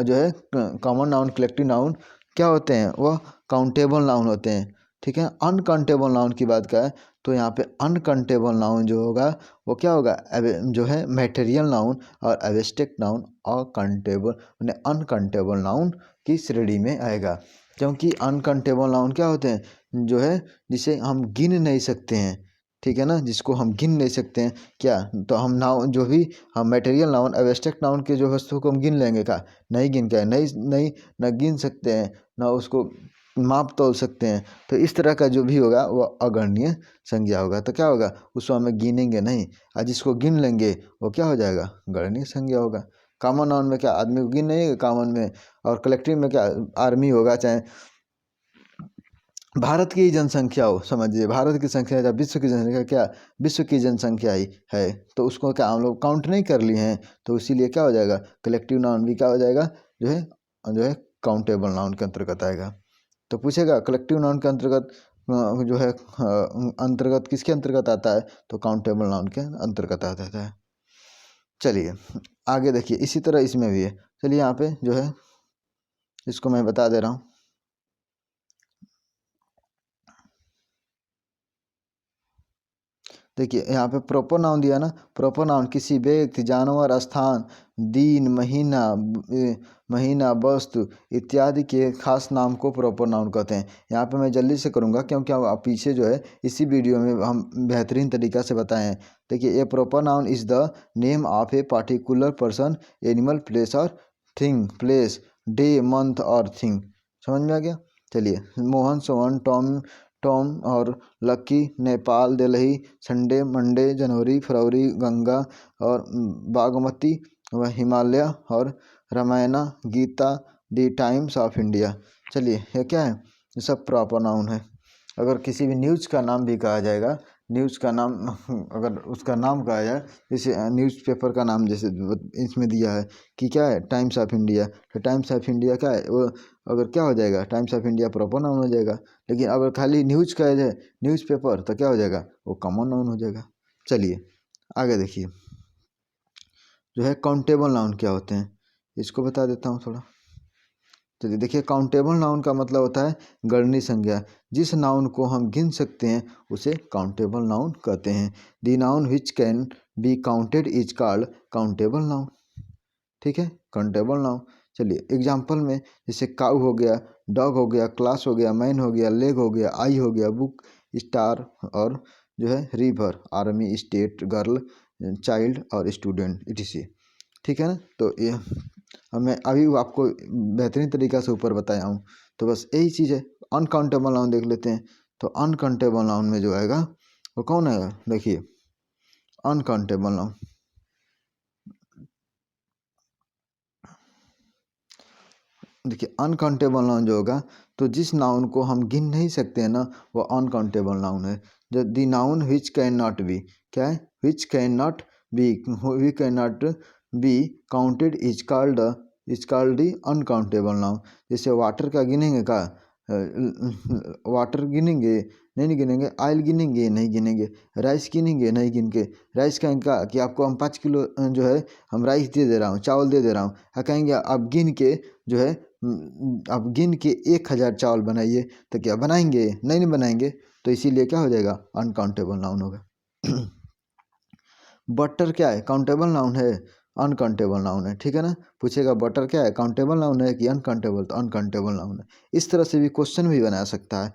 जो है कॉमन नाउन कलेक्टिव नाउन क्या होते हैं? वह काउंटेबल नाउन होते हैं। ठीक है। अनकाउंटेबल नाउन की बात करें तो यहाँ पे अनकाउंटेबल नाउन जो होगा वो क्या होगा? जो है मटेरियल नाउन और एब्स्ट्रैक्ट नाउन और काउंटेबल यानी अनकाउंटेबल नाउन की श्रेणी में आएगा। क्योंकि अनकाउंटेबल नाउन क्या होते हैं? जो है जिसे हम गिन नहीं सकते हैं, ठीक है ना, जिसको हम गिन नहीं सकते हैं। क्या? तो हम नाउन जो भी हम मटेरियल नाउन एब्स्ट्रैक्ट नाउन के जो वस्तु को हम गिन लेंगे, क्या नहीं गिन के नहीं ना गिन सकते हैं, ना उसको माप तोल सकते हैं। तो इस तरह का जो भी होगा वो अगणनीय संज्ञा होगा। तो क्या होगा? उसको हमें गिनेंगे नहीं, और जिसको गिन लेंगे वो क्या हो जाएगा? गणनीय संज्ञा होगा। कॉमन नाउन में क्या आदमी को गिन नहीं कॉमन में, और कलेक्टिव में क्या आर्मी होगा, चाहे भारत की जनसंख्या हो, समझिए भारत की संख्या या विश्व की जनसंख्या, क्या विश्व की जनसंख्या ही है, तो उसको क्या हम लोग काउंट नहीं कर लिए हैं, तो इसीलिए क्या हो जाएगा? कलेक्टिव नाउन भी क्या हो जाएगा? जो है काउंटेबल नाउन के अंतर्गत आएगा। तो पूछेगा कलेक्टिव नाउन के अंतर्गत जो है अंतर्गत किसके अंतर्गत आता है, तो काउंटेबल नाउन के अंतर्गत आता है। चलिए आगे देखिए, इसी तरह इसमें भी है। चलिए यहाँ पे जो है इसको मैं बता दे रहा हूँ। देखिए यहाँ पे प्रॉपर नाउन दिया ना, प्रॉपर नाउन किसी व्यक्ति, जानवर, स्थान, दिन, महीना, वस्तु इत्यादि के खास नाम को प्रॉपर नाउन कहते हैं। यहाँ पे मैं जल्दी से करूँगा क्योंकि आप पीछे जो है इसी वीडियो में हम बेहतरीन तरीक़ा से बताए हैं। देखिए, a proper noun is the name of a particular person, animal, place और थिंग, प्लेस, डे, मंथ और थिंग। समझ में आ गया। चलिए, मोहन, सोहन, टॉम और Lucky, Nepal, Delhi, Sunday, Monday, January, February, Ganga और बागमती व हिमालय और Ramayana, Gita, the Times of India. चलिए, ये क्या है, ये सब प्रॉपर नाउन है। अगर किसी भी न्यूज़ का नाम भी कहा जाएगा, न्यूज़ का नाम अगर उसका नाम कहा जाए, जैसे न्यूज़पेपर का नाम जैसे इसमें दिया है कि क्या है, टाइम्स ऑफ इंडिया, तो टाइम्स ऑफ इंडिया क्या है, वो अगर क्या हो जाएगा, times of India proper noun हो जाएगा। लेकिन अगर खाली न्यूज़ कहा जाए, न्यूज़पेपर, तो क्या हो जाएगा, वो कॉमन नाउन हो जाएगा। चलिए आगे देखिए, जो है काउंटेबल नाउन क्या होते हैं, इसको बता देता हूँ थोड़ा। चलिए देखिए, काउंटेबल नाउन का मतलब होता है गणनीय संज्ञा। जिस नाउन को हम गिन सकते हैं उसे काउंटेबल नाउन कहते हैं। The noun which can be counted is called countable noun. ठीक है, काउंटेबल नाउन। चलिए एग्जाम्पल में, जैसे काऊ हो गया, डॉग हो गया, क्लास हो गया, मैन हो गया, लेग हो गया, आई हो गया, बुक, स्टार और जो है river, army, state, girl, child और स्टूडेंट, etc। ठीक है ना। तो ये मैं अभी आपको बेहतरीन तरीक़ा से ऊपर बताया हूँ। तो बस यही चीज़ है। अनकाउंटेबल नाउन देख लेते हैं। तो अनकाउंटेबल नाउन में जो आएगा वो कौन है, देखिए अनकाउंटेबल नाउन। देखिए, अनकाउंटेबल नाउन जो होगा, तो जिस नाउन को हम गिन नहीं सकते हैं ना, वो अनकाउंटेबल नाउन है। जो the noun which can not be, क्या है, which can not be, we can not be counted is called the uncountable noun. जैसे वाटर का गिनेंगे का, वाटर गिनेंगे, नहीं गिनेंगे, ऑयल गिनेंगे, नहीं गिनेंगे, राइस गिनेंगे, नहीं गिन के, राइस का इनका कि आपको हम 5 किलो जो है हम राइस दे रहा हूँ, चावल दे रहा हूँ, कहेंगे आप गिन के जो है आप गिन के 1000 चावल बनाइए, तो क्या बनाएंगे, नहीं बनाएंगे। तो इसीलिए क्या हो जाएगा, अनकाउंटेबल नाउन होगा। बटर क्या है, काउंटेबल नाउन है, अनकाउंटेबल नाउन है। ठीक है ना। पूछेगा बटर क्या है, काउंटेबल नाउन है कि अनकाउंटेबल, तो अनकाउंटेबल नाउन है। इस तरह से भी क्वेश्चन भी बना सकता है।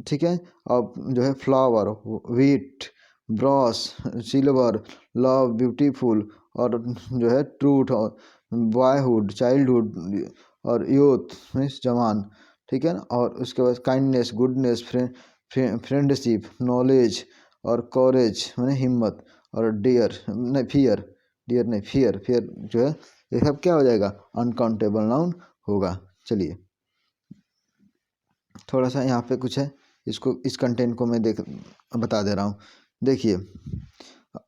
ठीक है। अब जो है flower, wheat, Bros, silver, love, beautiful और जो है ट्रूथ और बॉयहुड, चाइल्डहुड और यूथ मीन्स जवान। ठीक है ना। और उसके बाद काइंडनेस, गुडनेस, फ्रेंडशिप, नॉलेज और कॉरेज मैंने हिम्मत और डियर नहीं फियर, डियर नहीं फियर, फियर जो है ये सब क्या हो जाएगा, अनकाउंटेबल नाउन होगा। चलिए थोड़ा सा यहाँ पे कुछ है, इसको इस कंटेंट को मैं बता दे रहा हूँ। देखिए,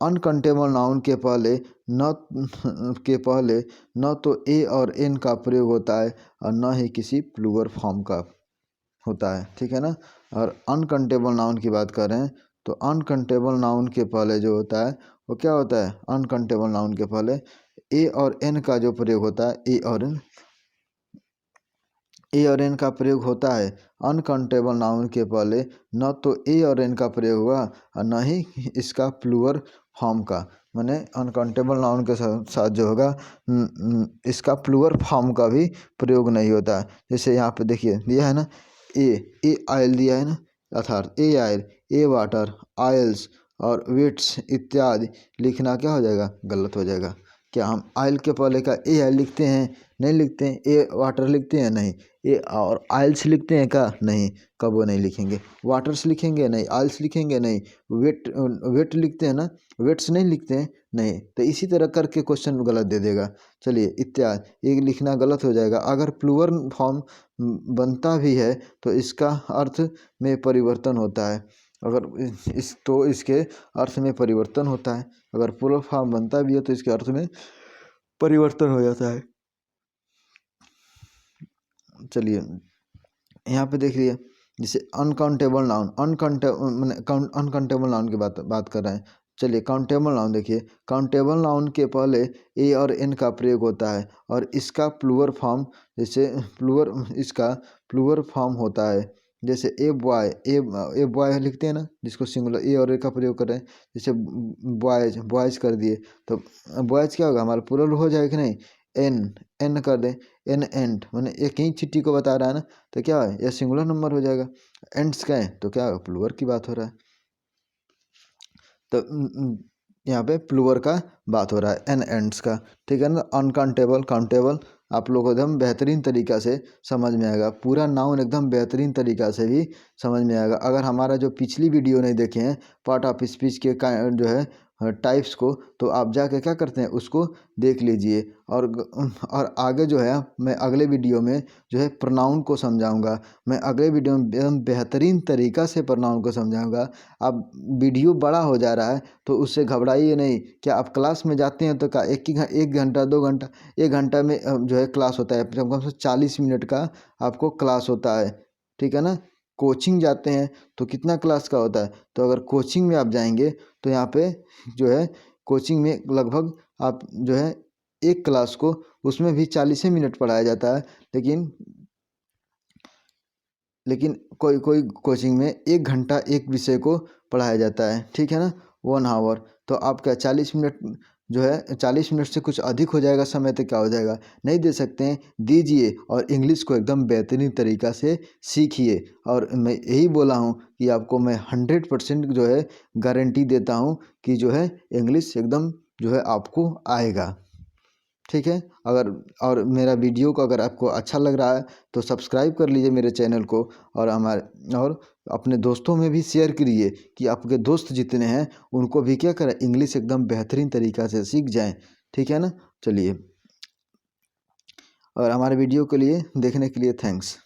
अनकाउंटेबल नाउन के पहले न तो ए और एन का प्रयोग होता है और न ही किसी प्लूरल फॉर्म का होता है। ठीक है ना। और अनकाउंटेबल नाउन की बात कर रहे हैं, तो अनकाउंटेबल नाउन के पहले जो होता है वो क्या होता है, अनकाउंटेबल नाउन के पहले ए और एन का जो प्रयोग होता है, ए और एन का प्रयोग होता है। अनकाउंटेबल नाउन के पहले न तो ए और एन का प्रयोग हुआ और न ही इसका प्लूरल फॉर्म का, माने अनकाउंटेबल नाउन के साथ जो होगा इसका प्लूरल फॉर्म का भी प्रयोग नहीं होता है। जैसे यहाँ पे देखिए दिया है ना, ए आयल दिया है ना, अर्थात ए आयल, ए वाटर, आयल्स और वेट्स इत्यादि लिखना क्या हो जाएगा, गलत हो जाएगा। क्या हम आयल के पहले का ए आयल लिखते हैं, नहीं लिखते हैं। ए वाटर लिखते हैं, नहीं। ए और आयल्स लिखते हैं क्या, नहीं, कब वो नहीं लिखेंगे। वाटर्स लिखेंगे, नहीं। आयल्स लिखेंगे, नहीं। वेट लिखते हैं ना, वेट्स नहीं लिखते हैं, नहीं। तो इसी तरह करके क्वेश्चन गलत दे देगा। चलिए इत्यादि ये लिखना गलत हो जाएगा। अगर प्लूरल फॉर्म बनता भी है तो इसका अर्थ में परिवर्तन होता है। अगर तो इसके अर्थ में परिवर्तन होता है। अगर प्लूरल फॉर्म बनता भी है तो इसके अर्थ में परिवर्तन हो जाता है। चलिए यहाँ पे देख लिए, जैसे अनकाउंटेबल नाउन, अनकाउंटेबल नाउन की बात कर रहे हैं। चलिए काउंटेबल नाउन देखिए, काउंटेबल नाउन के पहले ए और एन का प्रयोग होता है और इसका प्लूरल फॉर्म, जैसे इसका प्लूरल फॉर्म होता है। जैसे ए बॉय, ए बॉय लिखते हैं ना, जिसको सिंगुलर ए और ए का प्रयोग कर रहे हैं। जैसे बॉयज, बॉयज कर दिए तो बॉयज क्या होगा हमारा प्लूरल हो जाएगा कि नहीं। एन, एन कर दें, एन एंड, मैंने एक ही चिट्ठी को बता रहा है ना, तो क्या है यह सिंगुलर नंबर हो जाएगा। एंड्स का है तो क्या प्लूरल की बात हो रहा है। तो यहाँ पे प्लूरल का बात हो रहा है, एन एंड्स का, ठीक है ना। अनकाउंटेबल, काउंटेबल आप लोगों को एकदम बेहतरीन तरीक़ा से समझ में आएगा। पूरा नाउन एकदम बेहतरीन तरीक़ा से भी समझ में आएगा। अगर हमारा जो पिछली वीडियो नहीं देखे हैं पार्ट ऑफ स्पीच के जो है टाइप्स को, तो आप जाके क्या करते हैं उसको देख लीजिए। और आगे जो है मैं अगले वीडियो में जो है प्रोनाउन को समझाऊंगा। मैं अगले वीडियो में एकदम बेहतरीन तरीक़ा से प्रोनाउन को समझाऊंगा। अब वीडियो बड़ा हो जा रहा है तो उससे घबराइए नहीं। क्या आप क्लास में जाते हैं तो क्या एक घंटा 2 घंटा, 1 घंटा में जो है क्लास होता है, कम से 40 मिनट का आपको क्लास होता है, ठीक है ना। कोचिंग जाते हैं तो कितना क्लास का होता है। तो अगर कोचिंग में आप जाएंगे तो यहाँ पे जो है कोचिंग में लगभग आप जो है एक क्लास को, उसमें भी 40 मिनट पढ़ाया जाता है, लेकिन कोई कोई कोचिंग में 1 घंटा एक विषय को पढ़ाया जाता है, ठीक है ना, 1 आवर। तो आप क्या 40 मिनट जो है 40 मिनट से कुछ अधिक हो जाएगा समय, तो क्या हो जाएगा, नहीं दे सकते हैं, दीजिए और इंग्लिश को एकदम बेहतरीन तरीक़ा से सीखिए। और मैं यही बोला हूँ कि आपको मैं 100% जो है गारंटी देता हूँ कि जो है इंग्लिश एकदम जो है आपको आएगा, ठीक है। अगर और मेरा वीडियो को अगर आपको अच्छा लग रहा है तो सब्सक्राइब कर लीजिए मेरे चैनल को, और अपने दोस्तों में भी शेयर करिए कि आपके दोस्त जितने हैं उनको भी क्या करें, इंग्लिश एकदम बेहतरीन तरीक़ा से सीख जाएं, ठीक है ना। चलिए, और हमारे वीडियो के लिए देखने के लिए थैंक्स।